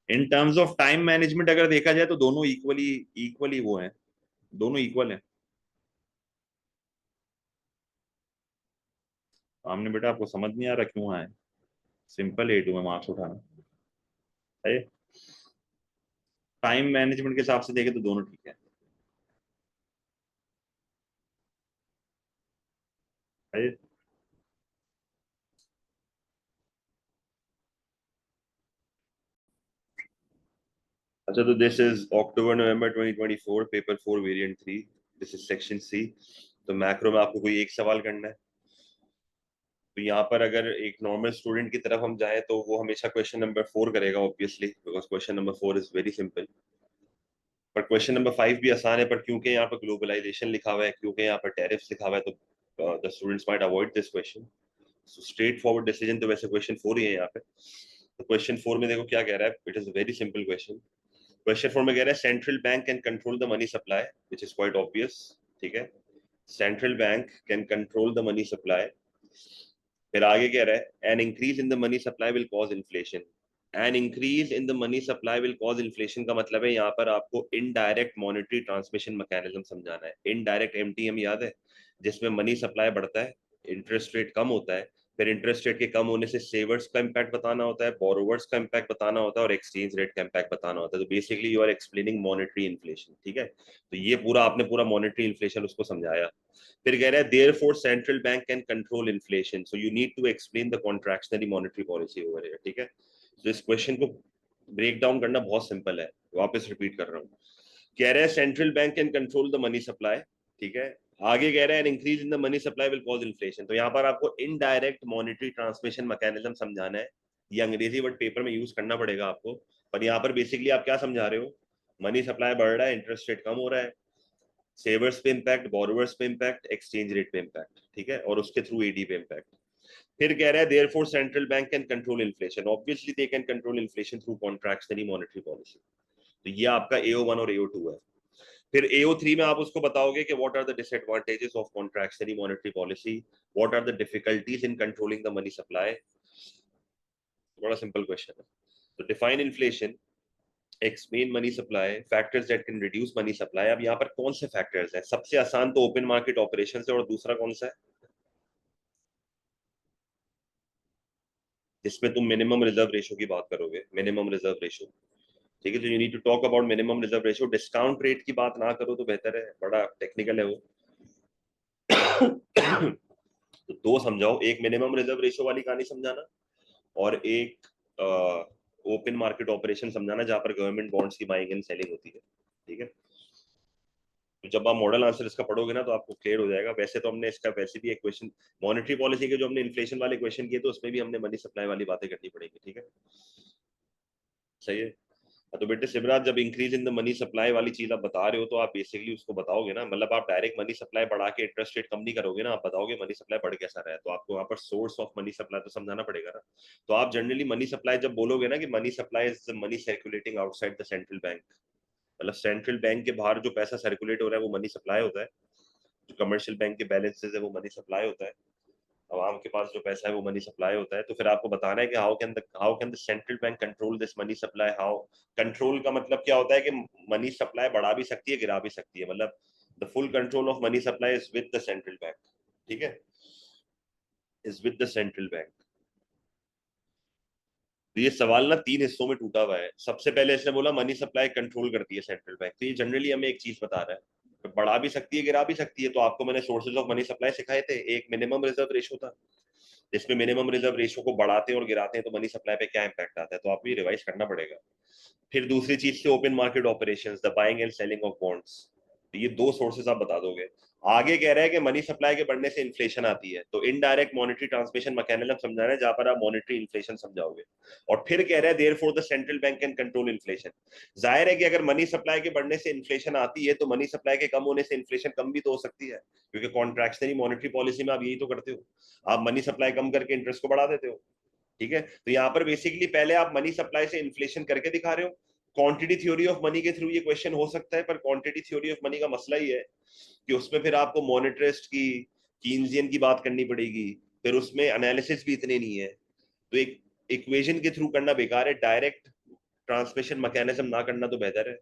in terms of time management अगर देखा जाए तो दोनों इक्वली इक्वली वो है, दोनों इक्वल है। हमने बेटा आपको समझ नहीं आ रहा क्यों आए? सिंपल A2 में मार्क्स उठाना है। टाइम मैनेजमेंट के हिसाब से देखे तो दोनों ठीक है, है। अच्छा, तो this is October November 2024 paper 4 variant 3, this is section C. तो मैक्रो में आपको कोई एक सवाल करना है। तो यहाँ पर अगर एक नॉर्मल स्टूडेंट की तरफ हम जाएं तो वो हमेशा क्वेश्चन नंबर 4 करेगा obviously, because question number 4 is very simple. पर क्वेश्चन नंबर 5 भी आसान है, पर क्योंकि यहाँ पर ग्लोबलाइजेशन लिखा हुआ है, क्योंकि यहाँ पर टैरिफ्स लिखा हुआ है, तो the students might avoid this question. So straight forward decision तो वैसे क्वेश्चन 4 ही है यहाँ पे। तो क्वेश्चन 4 में देखो क्या कह रहा है, it is very simple question. Question 4 में कह रहा है central bank can control the money supply, which is quite obvious. ठीक है, central bank can control the money supply. फिर आगे कह रहा है an increase in the money supply will cause inflation. An increase in the money supply will cause inflation का मतलब है यहाँ पर आपको इनडायरेक्ट मॉनेटरी ट्रांसमिशन मैकेनिज्म समझाना है। इनडायरेक्ट एमटीएम याद है, जिसमें मनी सप्लाई बढ़ता है, इंटरेस्ट रेट कम होता है, फिर इंटरेस्ट रेट के कम होने से सेवर्स का इम्पैक्ट बताना होता है, बोरोवर्स का इम्पैक्ट बताना होता है, और एक्सचेंज रेट का इम्पैक्ट बताना होता है। तो basically you are explaining monetary inflation. ठीक है, तो ये पूरा आपने पूरा मॉनेटरी इन्फ्लेशन उसको समझाया। फिर कह रहा है therefore central bank can control inflation, so you need to explain the contractionary monetary policy over here. ठीक है, तो इस क्वेश्चन को ब्रेक डाउन करना बहुत सिंपल है, वापस रिपीट कर रहा हूँ। कह रहा है central bank can control the money supply, ठीक है। आगे कह रहा है increase in the money supply will cause inflation, तो यहाँ पर आपको इनडायरेक्ट मॉनेटरी ट्रांसमिशन मैकेनिज्म समझाना है। ये अंग्रेजी वर्ड पेपर में यूज करना पड़ेगा आपको, पर यहाँ पर बेसिकली आप क्या समझा रहे हो, मनी सप्लाई बढ़ रहा है, इंटरेस्ट रेट कम हो रहा है, सेवर्स पे इम्पैक्ट, बोरोवर्स पे इम्पैक्ट, एक्सचेंज रेट पे इम्पैक्ट, ठीक है, और उसके थ्रू एडी पे इम्पैक्ट। फिर कह रहा है therefore central bank can control inflation, obviously they can control inflation through contractionary monetary policy. तो ये आपका AO1 और AO2 है। फिर AO3 में आप उसको बताओगे कि what are the disadvantages of contractionary monetary policy, what are the difficulties in controlling the money supply. बड़ा सिंपल क्वेश्चन है। तो define inflation, explain money supply, factors that can reduce money supply. अब यहाँ पर कौन से फैक्टर्स हैं? सबसे आसान तो ओपन मार्केट ऑपरेशन है, और दूसरा कौन सा है जिसमें तुम मिनिमम रिजर्व रेशो की बात करोगे, मिनिमम रिजर्व रेशो। ठीक है, तो you need to talk about minimum reserve ratio. Discount rate की बात ना करो तो बेहतर है, बड़ा टेक्निकल है वो। तो दो समझाओ, एक मिनिमम रिजर्व रेशो वाली कहानी समझाना, और एक ओपन मार्केट ऑपरेशन समझाना, जहां पर गवर्नमेंट बॉन्ड्स की बाइंग एंड सेलिंग होती है। ठीक है, तो जब आप मॉडल आंसर इसका पढ़ोगे ना तो आपको क्लियर हो जाएगा। वैसे तो हमने इसका वैसे भी एक क्वेश्चन मॉनेटरी पॉलिसी के जो हमने इन्फ्लेशन वाले क्वेश्चन किए तो उसमें भी हमने मनी सप्लाई वाली बातें करनी पड़ेगी, ठीक है, सही है। तो बेटे शिवराज, जब increase in the money supply वाली चीज आप बता रहे हो तो आप बेसिकली उसको बताओगे ना, मतलब आप डायरेक्ट मनी सप्लाई बढ़ा के इंटरेस्ट रेट कम नहीं करोगे ना, आप बताओगे मनी सप्लाई बढ़ कैसा रहा है, तो आपको वहां पर सोर्स ऑफ मनी सप्लाई तो समझाना पड़ेगा ना। तो आप जनरली मनी सप्लाई जब बोलोगे ना कि money supply is the money circulating outside the central bank, मतलब सेंट्रल बैंक के बाहर जो पैसा सर्कुलेट हो रहा है वो मनी सप्लाई होता है, जो कमर्शियल बैंक के बैलेंसेज है वो मनी सप्लाई होता है, आवाम के पास जो पैसा है वो मनी सप्लाई होता है। तो फिर आपको बताना है कि how can the central bank control this money supply, how control का मतलब क्या होता है कि मनी सप्लाई बढ़ा भी सकती है गिरा भी सकती है, मतलब the full control of money supply is with the central bank, ठीक है, is with the central bank. तो ये सवाल ना 3 हिस्सों में टूटा हुआ है। सबसे पहले इसने बोला मनी सप्लाई कंट्रोल करती है सेंट्रल बैंक, तो ये जनरली हमें एक चीज बता रहा है, तो बढ़ा भी सकती है गिरा भी सकती है। तो आपको मैंने सोर्सेज ऑफ मनी सप्लाई सिखाए थे, एक मिनिमम रिजर्व रेशो था, जिसमें मिनिमम रिजर्व रेशो को बढ़ाते हैं और गिराते हैं तो मनी सप्लाई पे क्या इंपैक्ट आता है, तो आपको ये रिवाइज करना पड़ेगा। फिर दूसरी चीज से open market operations, the buying and selling of bonds, तो ये 2 सोर्सेज आप बता दोगे। आगे कह रहा है कि मनी सप्लाई के बढ़ने से इन्फ्लेशन आती है, तो इनडायरेक्ट मॉनेटरी ट्रांसमिशन मैकेनिज्म समझाना है जहां पर आप मॉनेटरी इन्फ्लेशन समझाओगे। और फिर कह रहा है therefore the central bank can control inflation. जाहिर है कि अगर मनी सप्लाई के बढ़ने से इन्फ्लेशन आती है तो मनी सप्लाई के कम होने से इन्फ्लेशन कम भी तो हो सकती है, क्योंकि कॉन्ट्रैक्शनरी मॉनेटरी पॉलिसी में आप यही तो करते हो, आप मनी सप्लाई कम करके इंटरेस्ट को बढ़ा देते हो, ठीक है। तो यहाँ पर बेसिकली पहले आप मनी सप्लाई से इन्फ्लेशन करके दिखा रहे हो। क्वांटिटी थ्योरी ऑफ मनी के थ्रू ये क्वेश्चन हो सकता है, पर क्वांटिटी थ्योरी ऑफ मनी का मसला ही है कि उसमें फिर आपको मोनेटरिस्ट की कीन्सियन की बात करनी पड़ेगी, फिर उसमें एनालिसिस भी इतने नहीं है, तो एक इक्वेशन के थ्रू करना बेकार है, डायरेक्ट ट्रांसमिशन मैकेनिज्म ना करना तो बेहतर है,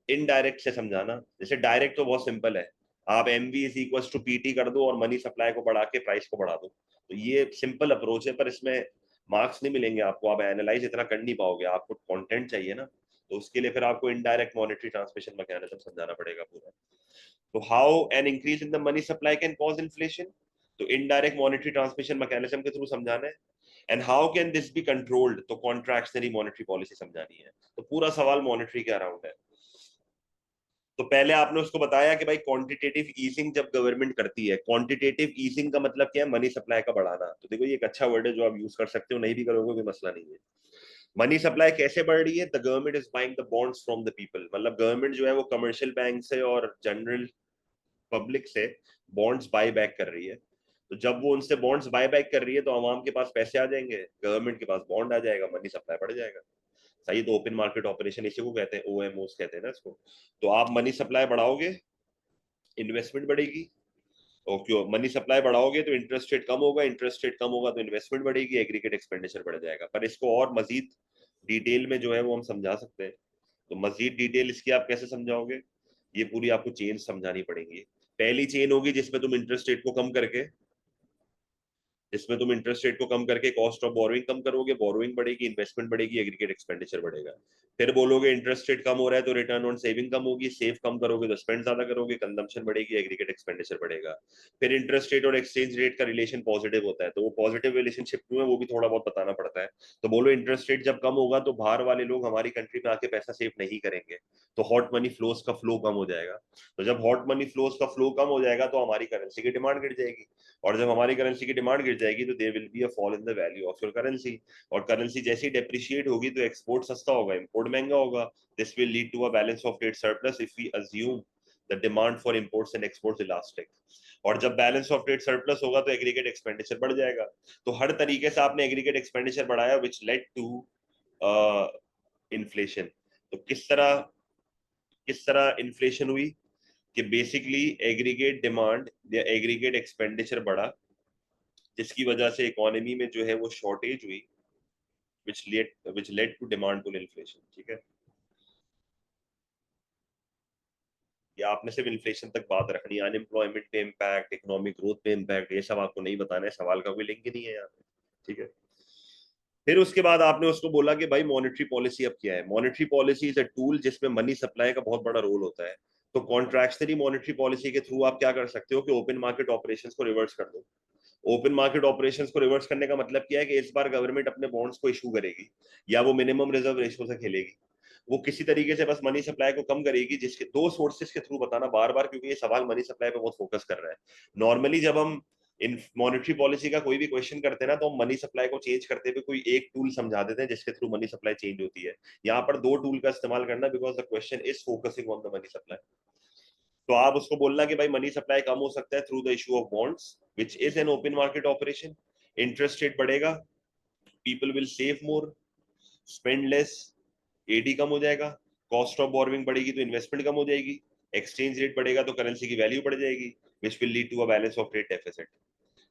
इनडायरेक्ट से समझाना। जैसे डायरेक्ट तो बहुत सिंपल है, आप M V is equal to P T कर दो और मनी सप्लाई को बढ़ा के प्राइस को बढ़ा दो, तो ये सिंपल अप्रोच है, पर इसमें मार्क्स नहीं मिलेंगे आपको, आप एनालाइज इतना कर नहीं पाओगे, आपको कंटेंट चाहिए ना, तो उसके लिए फिर आपको इनडायरेक्ट मॉनेटरी ट्रांसमिशन मैकेनिज्म समझाना पड़ेगा पूरा। तो how an increase in the money supply can cause inflation, तो इनडायरेक्ट मॉनेटरी ट्रांसमिशन मैकेनिज्म के थ्रू समझाना है। And how can this be controlled, तो कॉन्ट्रैक्शनरी मॉनेटरी पॉलिसी समझानी है। तो पूरा सवाल मॉनेटरी के अराउंड है। तो पहले आपने उसको बताया कि भाई क्वांटिटेटिव ईजिंग जब गवर्नमेंट करती है, क्वांटिटेटिव ईजिंग का मतलब क्या है, मनी सप्लाई का बढ़ाना। तो देखो ये एक अच्छा वर्ड है जो आप यूज कर सकते हो, नहीं भी करोगे कोई मसला नहीं है। मनी सप्लाई कैसे बढ़ रही है, the government is buying the bonds from the people, मतलब गवर्नमेंट जो है वो कमर्शियल बैंक से और जनरल पब्लिक से बॉन्ड्स बाय बैक कर रही है। तो जब वो उनसे बॉन्ड्स बाय बैक कर रही है तो आवाम के पास पैसे आ जाएंगे, गवर्नमेंट के पास बॉन्ड आ जाएगा, मनी सप्लाई बढ़ जाएगा। सही, तो ओपन मार्केट ऑपरेशन इसी को कहते हैं, ओएमओस कहते हैं ना इसको। तो आप मनी सप्लाई बढ़ाओगे, इन्वेस्टमेंट बढ़ेगी, और क्यों मनी सप्लाई बढ़ाओगे तो इंटरेस्ट रेट कम होगा, इंटरेस्ट रेट कम होगा तो इन्वेस्टमेंट बढ़ेगी, एग्रीगेट एक्सपेंडिचर बढ़ जाएगा। पर इसको और मजीद डिटेल में जो है वो हम समझा सकते हैं। तो मजीद डिटेल इसकी आप कैसे समझाओगे, ये पूरी आपको चेन समझानी पड़ेगी। पहली चेन होगी जिसमें तुम इंटरेस्ट रेट को कम करके, जिसमें तुम इंटरेस्ट रेट को कम करके कॉस्ट ऑफ बोरोइंग कम करोगे, बोरोइंग बढ़ेगी, इन्वेस्टमेंट बढ़ेगी, एग्रीगेट एक्सपेंडिचर बढ़ेगा। फिर बोलोगे इंटरेस्ट रेट कम हो रहा है तो रिटर्न ऑन सेविंग कम होगी, सेव कम करोगे तो स्पेंड ज्यादा करोगे, कंजम्पशन बढ़ेगी, एग्रीगेट एक्सपेंडिचर बढ़ेगा। फिर इंटरेस्ट रेट और एक्सचेंज रेट का रिलेशन पॉजिटिव होता है, तो वो पॉजिटिव रिलेशनशिप क्यों है वो भी थोड़ा बहुत बताना पड़ता है। तो बोलो इंटरेस्ट रेट जब कम होगा तो बाहर वाले लोग हमारी कंट्री में आके पैसा सेव नहीं करेंगे, तो हॉट मनी फ्लोज का फ्लो कम हो जाएगा। तो जब हॉट मनी फ्लोज का फ्लो कम हो जाएगा तो हमारी करेंसी की डिमांड गिर जाएगी, और जब हमारी करेंसी की डिमांड गिर जाएगी तो there will be a fall in the value of your currency, और करेंसी जैसे ही डेप्रिशिएट होगी तो एक्सपोर्ट सस्ता होगा, इंपोर्ट महंगा होगा। This will lead to a balance of trade surplus if we assume the demand for imports and exports elastic, और जब बैलेंस ऑफ ट्रेड सरप्लस होगा तो एग्रीगेट एक्सपेंडिचर बढ़ जाएगा। तो हर तरीके से आपने एग्रीगेट एक्सपेंडिचर बढ़ाया विच लेड टू इन्फ्लेशन। तो किस तरह इन्फ्लेशन हुई, कि बेसिकली एग्रीगेट डिमांड या एग्रीगेट एक्सपेंडिचर बढ़ा, जिसकी वजह से इकोनॉमी में जो है वो शॉर्टेज हुई, which led to demand pull inflation, ठीक है। या आपने सिर्फ इन्फ्लेशन तक बात रखनी है, अनएम्प्लॉयमेंट पे इम्पैक्ट, इकोनॉमिक ग्रोथ पे इम्पैक्ट, ये सब आपको नहीं बताना है, सवाल का कोई लिंक ही नहीं है यहाँ पे, ठीक है। फिर उसके बाद आपने उसको बोला कि भाई मॉनेटरी पॉलिसी अब क्या है, monetary policy is a tool जिसमें मनी सप्लाई का बहुत बड़ा रोल होता है। तो कॉन्ट्रैक्शनरी मॉनेटरी पॉलिसी के थ्रू आप क्या कर सकते हो कि ओपन मार्केट ऑपरेशंस को रिवर्स कर दो। ओपन मार्केट ऑपरेशंस को रिवर्स करने का मतलब क्या है कि इस बार गवर्नमेंट अपने बॉन्ड्स को इशू करेगी या वो मिनिमम रिजर्व रेशो से खेलेगी। वो किसी तरीके से बस मनी सप्लाई को कम करेगी, जिसके दो सोर्सेस के थ्रू बताना बार बार, क्योंकि ये सवाल मनी सप्लाई पे बहुत फोकस कर रहा है। नॉर्मली जब हम इन मॉनेटरी पॉलिसी का कोई भी क्वेश्चन करते हैं ना, तो हम मनी सप्लाई को चेंज करते हुए कोई एक टूल समझा देते हैं जिसके थ्रू मनी सप्लाई चेंज होती है। यहाँ पर दो टूल का इस्तेमाल करना, because the question is focusing on the money supply. तो आप उसको बोलना कि भाई मनी सप्लाई कम हो सकता है through the issue of bonds which is an open market operation. Interest rate बढ़ेगा, people will save more, spend less, AD कम हो जाएगा, कॉस्ट ऑफ बोरोइंग बढ़ेगी तो इन्वेस्टमेंट कम हो जाएगी, एक्सचेंज रेट बढ़ेगा तो करेंसी की वैल्यू बढ़ जाएगी, which will lead to a balance of trade deficit.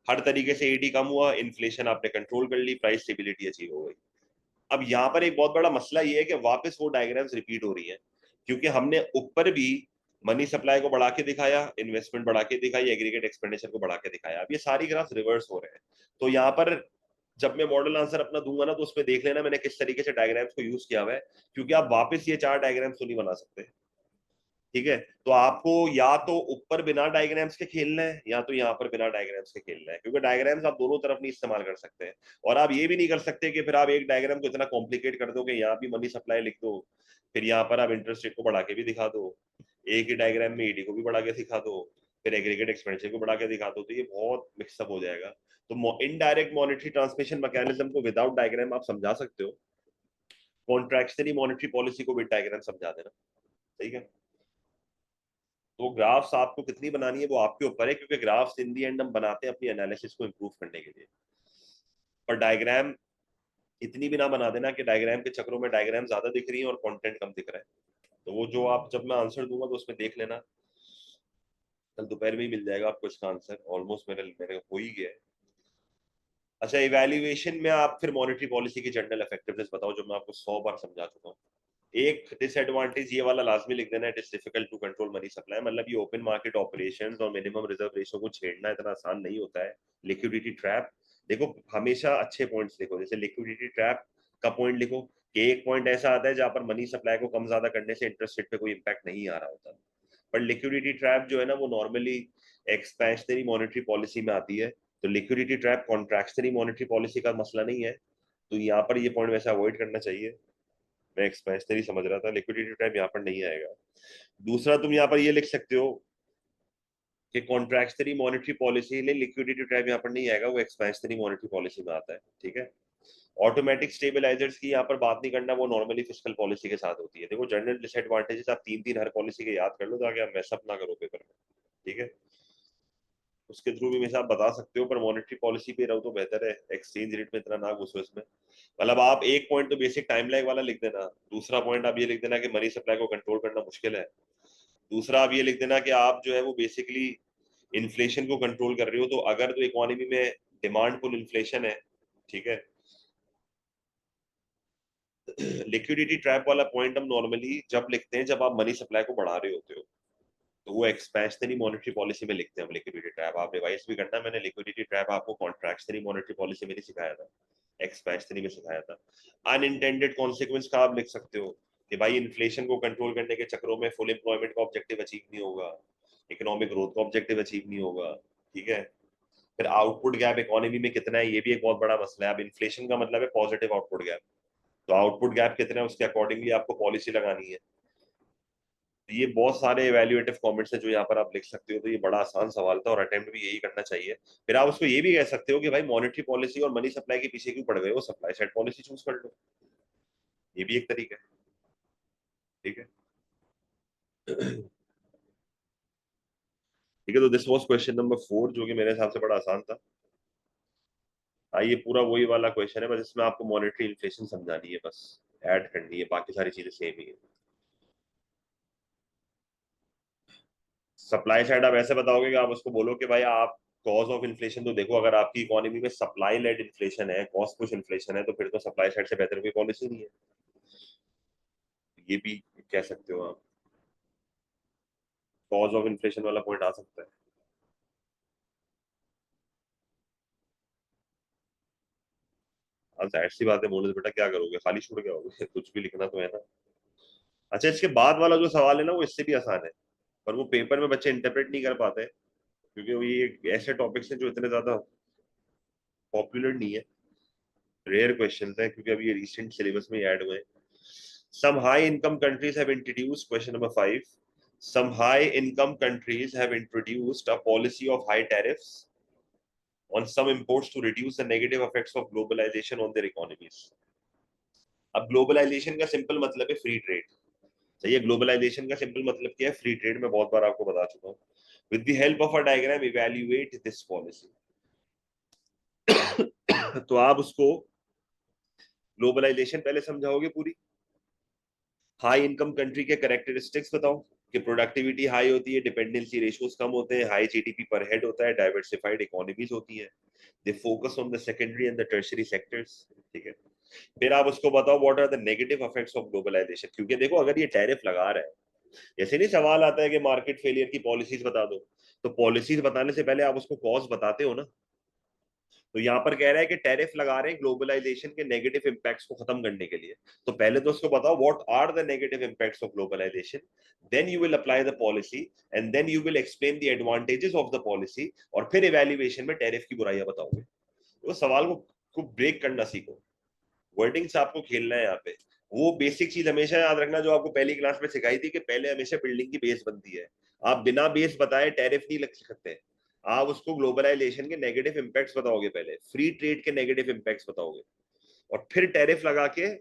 हर तरीके से एडी कम हुआ, इन्फ्लेशन आपने कंट्रोल कर ली, प्राइस स्टेबिलिटी अचीव हो गई। अब यहाँ पर एक बहुत बड़ा मसला ये है कि वापस वो डायग्राम्स रिपीट हो रही है, क्योंकि हमने ऊपर भी मनी सप्लाई को बढ़ा के दिखाया, इन्वेस्टमेंट बढ़ा के दिखाई, एग्रीगेट एक्सपेंडिचर को बढ़ा के दिखाया। अब ये सारी ग्राफ रिवर्स हो रहे हैं। तो यहाँ पर जब मैं मॉडल आंसर अपना दूंगा ना, तो उसमें देख लेना मैंने किस तरीके से डायग्राम्स को यूज किया हुआ है, क्योंकि आप वापस ये चार डायग्राम्स तो नहीं बना सकते। ठीक है, तो आपको या तो ऊपर बिना डायग्राम्स के खेलना है, या तो यहाँ पर बिना डायग्राम्स के खेलना है, क्योंकि डायग्राम्स आप दोनों तरफ नहीं इस्तेमाल कर सकते हैं। और आप ये भी नहीं कर सकते कि फिर आप एक डायग्राम को इतना कॉम्प्लिकेट कर दो कि यहाँ भी मनी सप्लाई लिख दो, फिर यहाँ पर आप इंटरेस्ट रेट को बढ़ा के भी दिखा दो, एक ही डायग्राम में ईडी को भी बढ़ा के दिखा दो, फिर एग्रीगेट एक्सपेंडिचर को बढ़ा के दिखा दो, तो ये बहुत मिक्सअप हो जाएगा। तो इनडायरेक्ट मॉनेटरी ट्रांसमिशन मैकेनिज्म को विदाउट डायग्राम आप समझा सकते हो, कॉन्ट्रैक्शनरी मॉनेटरी पॉलिसी को विद डायग्राम समझा देना। ठीक है, तो ग्राफ्स आपको कितनी बनानी है वो आपके ऊपर है, क्योंकि ग्राफ्स इन दी एंड हम बनाते हैं अपनी एनालिसिस को इम्प्रूव करने के लिए। पर डायग्राम इतनी भी ना बना देना कि डायग्राम के चक्रों में डायग्राम ज्यादा दिख रही है और कंटेंट कम दिख रहा है। तो वो जो आप जब मैं आंसर दूंगा तो उसमें देख लेना, कल दोपहर में ही मिल जाएगा आपको इसका आंसर, ऑलमोस्ट मेरे मेरे हो ही गया है। अच्छा, इवैल्यूएशन में आप फिर मॉनेटरी पॉलिसी की जनरल इफेक्टिवनेस बताओ, जो मैं आपको 100 बार समझा चुका हूँ। एक डिसएडवांटेज ये वाला लाजमी लिख देना, it is difficult to control money supply. मतलब ये ओपन मार्केट ऑपरेशंस और मिनिमम रिजर्व रेशो को छेड़ना इतना आसान नहीं होता है। लिक्विडिटी ट्रैप, देखो हमेशा अच्छे पॉइंट्स लिखो, जैसे लिक्विडिटी ट्रैप का पॉइंट लिखो कि एक पॉइंट ऐसा आता है जहां पर मनी सप्लाई को कम ज्यादा करने से इंटरेस्ट रेट पे कोई इंपैक्ट नहीं आ रहा होता। पर लिक्विडिटी ट्रैप जो है ना, वो नॉर्मली एक्सपेंशनरी मॉनेटरी पॉलिसी में आती है। तो liquidity trap contractionary monetary policy का मसला नहीं है, तो यहाँ पर ये पॉइंट वैसे अवॉइड करना चाहिए। मैं एक्सपेंशनरी समझ रहा था, लिक्विडिटी ट्रैप यहाँ पर नहीं आएगा। दूसरा, तुम यहाँ पर ये लिख सकते हो कि कॉन्ट्रैक्शनरी मॉनेटरी पॉलिसी लिए लिक्विडिटी ट्रैप यहाँ पर नहीं आएगा, वो एक्सपेंशनरी मॉनेटरी पॉलिसी में आता है। ठीक है, ऑटोमेटिक स्टेबलाइजर्स की यहाँ पर बात नहीं करना, वो नॉर्मली फिस्कल पॉलिसी के साथ होती है। देखो जनरल डिसएडवांटेजेस आप तीन तीन हर पॉलिसी के याद कर लो ताकि आप मैसअप ना करो पेपर में। ठीक है, उसके थ्रू भी वैसे आप बता सकते हो, पर मॉनेटरी पॉलिसी पे रहो तो बेहतर है, एक्सचेंज रेट में इतना ना घुसो इसमें। मतलब आप एक पॉइंट तो बेसिक टाइम लैग वाला लिख देना, दूसरा पॉइंट आप ये लिख देना कि मनी सप्लाई को कंट्रोल करना मुश्किल है, दूसरा आप ये लिख देना कि आप जो है वो बेसिकली इन्फ्लेशन को कंट्रोल कर रहे हो। तो अगर तो इकोनॉमी में डिमांड पुल इन्फ्लेशन है, ठीक है, लिक्विडिटी ट्रैप वाला पॉइंट हम नॉर्मली जब लिखते हैं जब आप मनी सप्लाई को बढ़ा रहे होते हो, तो वो एक्सपेंशनरी मॉनेटरी पॉलिसी में लिखते हैं हम लिक्विडिटी ट्रैप। आप रिवाइज भी करना, मैंने लिक्विडिटी ट्रैप आपको कॉन्ट्रैक्शनरी मॉनेटरी पॉलिसी में नहीं सिखाया था, एक्सपेंशनरी में सिखाया था। अनइंटेंडेड कॉन्सिक्वेंस का आप लिख सकते हो कि भाई इन्फ्लेशन को कंट्रोल करने के चक्रों में फुल एम्प्लॉयमेंट का ऑब्जेक्टिव अचीव नहीं होगा, इकोनॉमिक ग्रोथ का ऑब्जेक्टिव अचीव नहीं होगा। ठीक है, फिर आउटपुट गैप इकोनॉमी में कितना है, ये भी एक बहुत बड़ा मसला है। अब इन्फ्लेशन का मतलब है पॉजिटिव आउटपुट गैप, तो आउटपुट गैप कितना है उसके अकॉर्डिंगली आपको पॉलिसी लगानी है। तो ये बहुत सारे इवैल्यूएटिव कमेंट्स हैं जो यहाँ पर आप लिख सकते हो। तो ये बड़ा आसान सवाल था और अटेम्प्ट भी यही करना चाहिए। फिर आप उसको ये भी कह सकते हो कि भाई मॉनेटरी पॉलिसी और मनी सप्लाई के पीछे क्यों पड़ गए हो, सप्लाई साइड पॉलिसी चूज कर लो, ये भी एक तरीका है। ठीक है, ठीक है, तो दिस वाज क्वेश्चन नंबर 4, जो कि मेरे हिसाब से बड़ा आसान था। ये पूरा वही वाला क्वेश्चन है, बस इसमें आपको मॉनेटरी इन्फ्लेशन समझानी है, बस ऐड करनी है, बाकी सारी चीजें सेम ही है। सप्लाई साइड आप ऐसे बताओगे कि आप उसको बोलो कि भाई आप कॉज ऑफ इन्फ्लेशन तो देखो, अगर आपकी इकोनॉमी में सप्लाई लेड इन्फ्लेशन है, कॉस्ट पुश इन्फ्लेशन है, तो फिर तो सप्लाई साइड से बेहतर कोई पॉलिसी नहीं है। ये भी कह सकते हो आप, कॉज ऑफ इन्फ्लेशन वाला पॉइंट आ सकता है। अब जाहिर सी बात है, बोले तो बेटा क्या करोगे, खाली छोड़ के आओगे कुछ भी लिखना तो है ना। अच्छा, इसके बाद वाला जो सवाल है ना, वो इससे भी आसान है, पर वो पेपर में बच्चे इंटरप्रेट नहीं कर पाते, क्योंकि वो ये ऐसे टॉपिक्स हैं जो इतने ज्यादा पॉपुलर नहीं है, रेयर क्वेश्चन है, क्योंकि अभी ये रिसेंट सिलेबस में ऐड हुए हैं। Some high income countries have introduced, question number 5, some high income countries have introduced a policy of high tariffs on some imports to reduce the negative effects of globalization on their economies. अब globalisation का simple मतलब है free trade. सही है. Globalisation का simple मतलब क्या है? Free trade. मैं बहुत बार आपको बता चुका हूं. With the help of a diagram evaluate this policy. तो आप उसको ग्लोबलाइजेशन पहले समझाओगे पूरी. हाई इनकम कंट्री के कैरेक्टरिस्टिक्स बताओ कि प्रोडक्टिविटी हाई होती है, डिपेंडेंसी रेशियोज कम होते हैं, हाई जीडीपी पर हेड होता है, डाइवर्सिफाइड इकोनॉमीज होती है, they focus on the secondary and the tertiary sectors. ठीक है. फिर आप उसको बताओ what are the negative effects of globalisation. क्योंकि देखो अगर ये टैरिफ लगा रहा है, ऐसे नहीं सवाल आता है कि मार्केट फेलियर की पॉलिसीज बता दो, तो पॉलिसीज बताने से पहले आप उसको कॉज बताते हो ना. तो यहाँ पर कह रहा है कि टैरिफ लगा रहे हैं ग्लोबलाइजेशन के नेगेटिव इंपैक्ट्स को खत्म करने के लिए. तो पहले तो उसको बताओ what are the negative impacts of globalisation, then you will apply the policy and then you will explain the advantages of the policy, और फिर इवैल्यूएशन में टैरिफ की बुराइयां बताओगे. तो सवाल को ब्रेक करना सीखो. वर्डिंग से आपको खेलना है यहाँ पे. वो बेसिक चीज हमेशा याद रखना जो आपको पहली क्लास में सिखाई थी कि पहले हमेशा बिल्डिंग की बेस बनती है. आप बिना बेस बताए टैरिफ नहीं लग सकते. आप उसको ग्लोबलाइजेशन के नेगेटिव इंपैक्ट्स बताओगे, पहले फ्री ट्रेड के नेगेटिव इंपैक्ट्स बताओगे, और फिर टैरिफ लगा के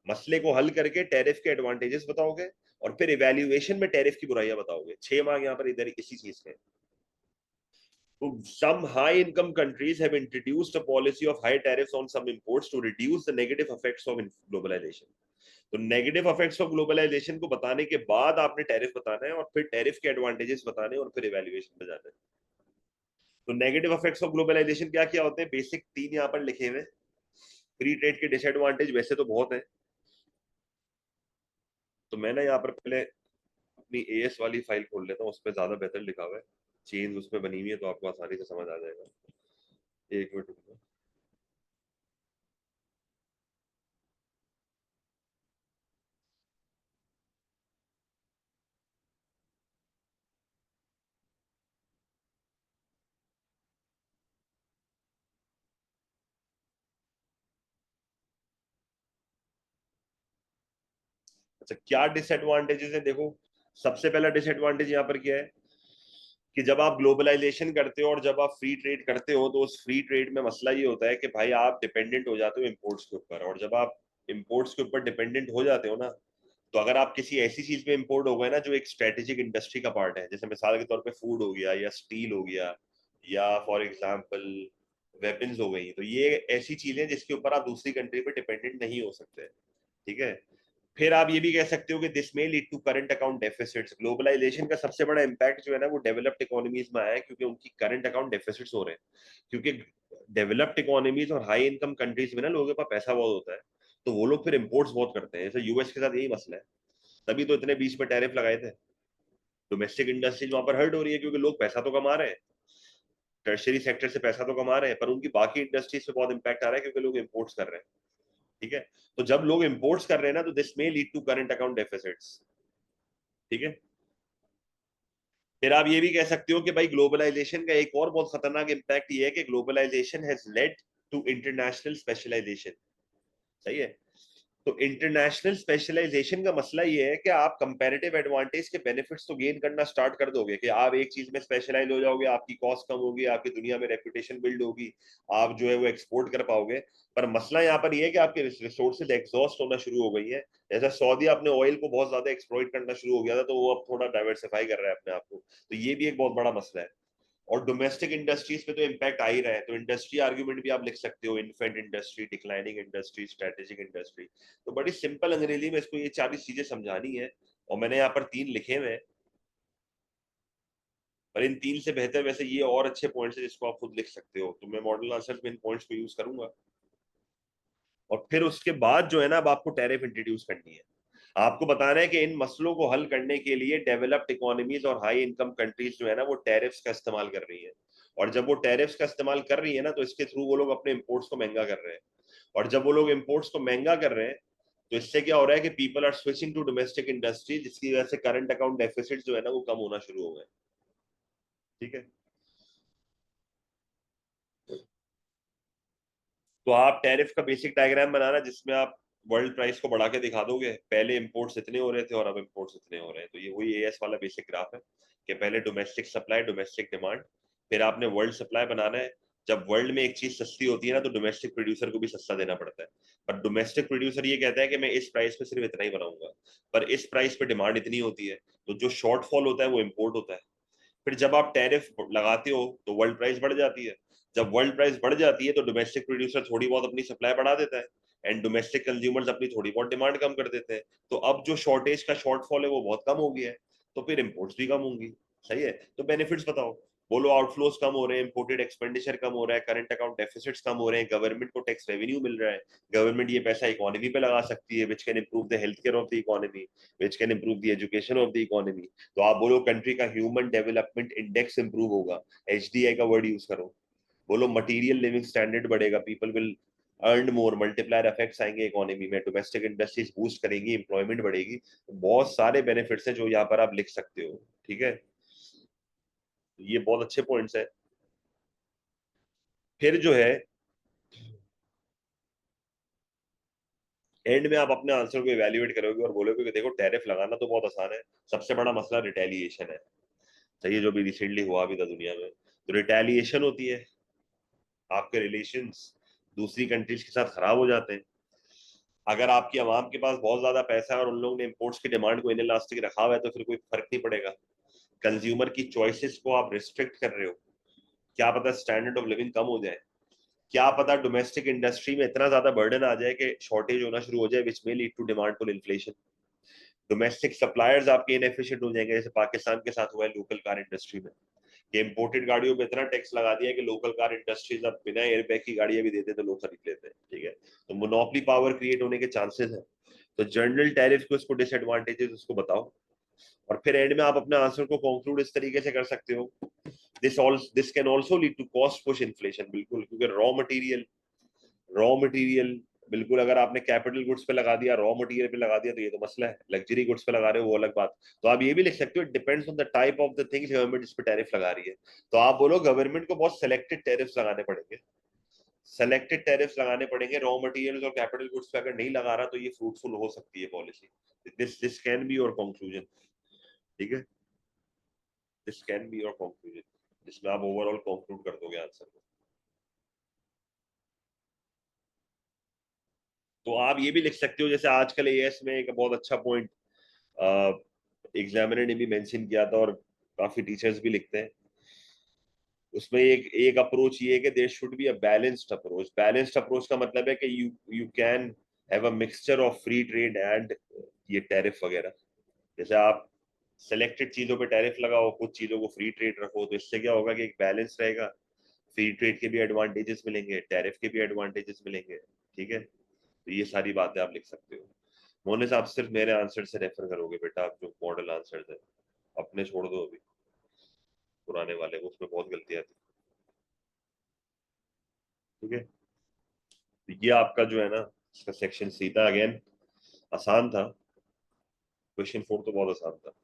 मसले को हल करके टैरिफ के एडवांटेजेस बताओगे, और फिर इवैल्यूएशन में टैरिफ की बुराइयां बताओगे. 6 मार्क यहाँ पर इधर इसी चीज के. Some high income countries have introduced a policy of high tariffs on some imports to reduce the negative effects of globalization. तो नेगेटिव इफेक्ट्स ऑफ ग्लोबलाइजेशन को बताने के बाद आपने टैरिफ बताना है, और फिर टैरिफ के एडवांटेजेस बताने हैं, और फिर इवैल्यूएशन पे जाना है. तो नेगेटिव इफेक्ट्स ऑफ ग्लोबलाइजेशन क्या क्या होते हैं? बेसिक 3 यहाँ पर लिखे हुए. फ्री ट्रेड के डिसएडवांटेज वैसे तो बहुत है, तो मैं ना यहाँ पर पहले अपनी एएस वाली फाइल खोल लेता हूँ, उस पर ज्यादा बेहतर लिखा हुआ है, चेंज उसमें बनी हुई है, तो आपको आसानी से समझ आ जाएगा. एक मिनट रुको. अच्छा, क्या डिसएडवांटेजेस है? देखो, सबसे पहला डिसएडवांटेज यहाँ पर क्या है कि जब आप ग्लोबलाइजेशन करते हो और जब आप फ्री ट्रेड करते हो, तो उस फ्री ट्रेड में मसला ये होता है कि भाई आप डिपेंडेंट हो जाते हो इंपोर्ट्स के ऊपर, और जब आप इंपोर्ट्स के ऊपर डिपेंडेंट हो जाते हो ना, तो अगर आप किसी ऐसी चीज पे इंपोर्ट हो गए ना जो एक स्ट्रेटेजिक इंडस्ट्री का पार्ट है, जैसे मिसाल के तौर पे फूड हो गया, या स्टील हो गया, या फॉर एग्जांपल वेपन्स हो गई, तो ये ऐसी चीजें जिसके ऊपर आप दूसरी कंट्री पे डिपेंडेंट नहीं हो सकते. ठीक है. फिर आप ये भी कह सकते हो कि दिस में lead to current account deficits. Globalisation का सबसे बड़ा इंपैक्ट जो है ना वो डेवलप्ड इकोनॉमीज में आया है, क्योंकि उनकी करंट अकाउंट डेफिसिट्स हो रहे हैं. क्योंकि डेवलप्ड इकोनॉमीज और हाई इनकम कंट्रीज में ना लोगों के पास पैसा बहुत होता है, तो वो लोग फिर इंपोर्ट्स बहुत करते हैं. जैसे यूएस के साथ यही मसला है, तभी तो इतने बीच में टैरिफ लगाए थे. डोमेस्टिक इंडस्ट्रीज वहां पर हर्ट हो रही है, क्योंकि लोग पैसा तो कमा रहे हैं, टर्शरी सेक्टर से पैसा तो कमा रहे हैं, पर उनकी बाकी इंडस्ट्रीज पे बहुत इंपैक्ट आ रहा है क्योंकि लोग इंपोर्ट्स कर रहे हैं. ठीक है. तो जब लोग इंपोर्ट्स कर रहे हैं ना, तो दिस में lead to current account deficits. ठीक है. फिर आप ये भी कह सकते हो कि भाई ग्लोबलाइजेशन का एक और बहुत खतरनाक इंपैक्ट ये है कि globalisation has led to international specialisation. सही है. तो इंटरनेशनल स्पेशलाइजेशन का मसला ये है कि आप कंपैरेटिव एडवांटेज के बेनिफिट्स तो गेन करना स्टार्ट कर दोगे कि आप एक चीज में स्पेशलाइज हो जाओगे, आपकी कॉस्ट कम होगी, आपकी दुनिया में रेपुटेशन बिल्ड होगी, आप जो है वो एक्सपोर्ट कर पाओगे. पर मसला यहाँ पर ये है कि आपके रिसोर्सेज एग्जॉस्ट होना शुरू हो गई है. जैसा सऊदी अपने ऑयल को बहुत ज्यादा एक्सप्लॉइट करना शुरू हो गया था, तो वो अब थोड़ा डाइवर्सिफाई कर रहा है अपने आप को. तो ये भी एक बहुत बड़ा मसला है. और डोमेस्टिक इंडस्ट्रीज पे तो इम्पैक्ट आ ही रहा है. तो इंडस्ट्री आर्ग्यूमेंट भी आप लिख सकते हो, infant industry, declining industry, strategic industry. तो बड़ी सिंपल अंग्रेजी में इसको ये 40 चीजें समझानी है, और मैंने यहाँ पर 3 लिखे हुए हैं. पर इन 3 से बेहतर वैसे ये और अच्छे पॉइंट्स है जिसको आप खुद लिख सकते हो, तो मैं मॉडल आंसर में इन पॉइंट्स को यूज करूंगा. और फिर उसके बाद जो है ना, अब आपको टैरिफ इंट्रोड्यूस करनी है. आपको बताना है कि इन मसलों को हल करने के लिए डेवलप्ड इकोनॉमीज और हाई इनकम कंट्रीज जो है ना वो टैरिफ्स का इस्तेमाल कर रही है. और जब वो टैरिफ्स का इस्तेमाल कर रही है ना, तो इसके थ्रू वो लोग अपने इंपोर्ट्स को महंगा कर रहे हैं. और जब वो लोग इंपोर्ट्स को महंगा कर रहे हैं, तो इससे क्या हो रहा है कि people are switching to domestic industry, जिसकी वजह से करंट अकाउंट डेफिसिट जो है ना वो कम होना शुरू हो गए. ठीक है. तो आप टैरिफ का बेसिक डायग्राम बनाना जिसमें आप वर्ल्ड प्राइस को बढ़ा के दिखा दोगे, पहले इंपोर्ट्स इतने हो रहे थे और अब इंपोर्ट्स इतने हो रहे हैं। तो ये वही एएस वाला बेसिक ग्राफ है कि पहले डोमेस्टिक सप्लाई, डोमेस्टिक डिमांड, फिर आपने वर्ल्ड सप्लाई बनाना है। जब वर्ल्ड में एक चीज सस्ती होती है ना, तो डोमेस्टिक प्रोड्यूसर को भी सस्ता देना पड़ता है। पर डोमेस्टिक प्रोड्यूसर ये कहता है कि मैं इस प्राइस पे सिर्फ इतना ही बनाऊंगा, पर इस प्राइस पे डिमांड इतनी होती है, तो जो शॉर्टफॉल होता है वो इम्पोर्ट होता है। फिर जब आप टैरिफ लगाते हो तो वर्ल्ड प्राइस बढ़ जाती है। जब वर्ल्ड प्राइस बढ़ जाती है तो डोमेस्टिक प्रोड्यूसर थोड़ी बहुत अपनी सप्लाई बढ़ा देता है, एंड डोमेस्टिक कंज्यूमर्स अपनी थोड़ी बहुत डिमांड कम कर देते हैं। तो अब जो शॉर्टेज का शॉर्टफॉल है वो बहुत कम हो गया है, तो फिर इम्पोर्ट्स भी कम होंगी। सही है, तो बेनिफिट्स बताओ। बोलो आउटफ्लोज कम हो रहे हैं, इंपोर्टेड एक्सपेंडिचर कम हो रहा है, करंट अकाउंट डेफिसिट्स कम हो रहे हैं, गवर्नमेंट को टैक्स रेवेन्यू मिल रहा है, गवर्नमेंट ये पैसा इकोनॉमी पे लगा सकती है, which can improve the health care of the economy, which can improve the education of the economy. तो आप बोलो कंट्री का ह्यूमन डेवलपमेंट इंडेक्स इंप्रूव होगा, एचडीआई का वर्ड यूज करो। बोलो मटेरियल लिविंग स्टैंडर्ड बढ़ेगा, people will earn more, multiplier effects आएंगे इकोनॉमी में, डोमेस्टिक इंडस्ट्रीज बूस्ट करेंगी, एम्प्लॉयमेंट बढ़ेगी। बहुत सारे बेनिफिट्स हैं जो यहाँ पर आप लिख सकते हो। ठीक है, ये बहुत अच्छे पॉइंट्स है। फिर जो है एंड में आप अपने आंसर को इवेल्युएट करोगे और बोलोगे कि देखो टैरिफ लगाना तो बहुत आसान है, सबसे बड़ा मसला रिटेलिएशन है। सही है, जो भी रिसेंटली हुआ भी था दुनिया में, तो रिटेलिएशन होती है, आपके रिलेशंस दूसरी कंट्रीज के साथ खराब हो जाते हैं। अगर आपकी आवाम के पास बहुत ज्यादा पैसा है और उन लोगों ने इम्पोर्ट्स की डिमांड को इनइलास्टिक रखा हुआ है, तो फिर कोई फर्क नहीं पड़ेगा। कंज्यूमर की चॉइसेस को आप रिस्ट्रिक्ट कर रहे हो, क्या पता स्टैंडर्ड ऑफ लिविंग कम हो जाए, क्या पता डोमेस्टिक इंडस्ट्री में इतना ज्यादा बर्डन आ जाए कि शॉर्टेज होना शुरू हो जाए, विच में lead to demand pull inflation. Domestic suppliers आपके इनएफिशिएंट हो जाएंगे, जैसे पाकिस्तान के साथ हुआ है लोकल कार इंडस्ट्री में, कि इम्पोर्टेड गाड़ियों में इतना टैक्स लगा दिया कि लोकल कार इंडस्ट्रीज अब बिना एयरबैग की गाड़ियां भी देते तो लोग खरीद लेते हैं। ठीक है, तो मोनोपोली पावर क्रिएट होने के चांसेस है। तो जनरल टैरिफ को, इसको डिसएडवांटेजेस उसको बताओ, और फिर एंड में आप अपने आंसर को कंक्लूड इस तरीके से कर सकते हो, this can also lead to cost push inflation. बिल्कुल, क्योंकि रॉ मटेरियल बिल्कुल, अगर आपने कैपिटल गुड्स पे लगा दिया, रॉ मटेरियल पे लगा दिया, तो ये तो मसला है। लग्जरी गुड्स पे लगा रहे हो वो अलग बात। तो आप ये भी लिख सकते हो, depends on the type of the things government इस पे टैरिफ लगा रही है। तो आप बोलो गवर्नमेंट को बहुत सेलेक्टेड टैरिफ्स लगाने पड़ेंगे, सेलेक्टेड टैरिफ्स लगाने पड़ेंगे रॉ मटेरियल्स और कैपिटल गुड्स पे। अगर नहीं लगा रहा तो ये फ्रूटफुल हो सकती है policy. This can be your conclusion. ठीक है, this can be your conclusion, जिसमें आप ओवरऑल कंक्लूड कर दोगे आंसर को। तो आप ये भी लिख सकते हो, जैसे आजकल एएस में एक बहुत अच्छा पॉइंट एग्जामिनर ने भी मेंशन किया था और काफी टीचर्स भी लिखते हैं, उसमें एक एक अप्रोच ये है कि there should be a balanced approach. Balanced approach का मतलब है कि you can have a mixture of free trade and ये टैरिफ वगैरह। जैसे आप सेलेक्टेड चीजों पे टैरिफ लगाओ, कुछ चीजों को फ्री ट्रेड रखो, तो इससे क्या होगा कि एक बैलेंस रहेगा, फ्री ट्रेड के भी एडवांटेजेस मिलेंगे, टैरिफ के भी एडवांटेजेस मिलेंगे। ठीक है, तो ये सारी बातें आप लिख सकते हो। मोनिस, आप सिर्फ मेरे आंसर से रेफर करोगे बेटा, आप जो मॉडल आंसर है अपने छोड़ दो अभी, पुराने वाले को, उसमें बहुत गलतियां थी। ठीक है, तो ये आपका जो है ना, इसका सेक्शन सी था। अगेन आसान था, क्वेश्चन 4 तो बहुत आसान था।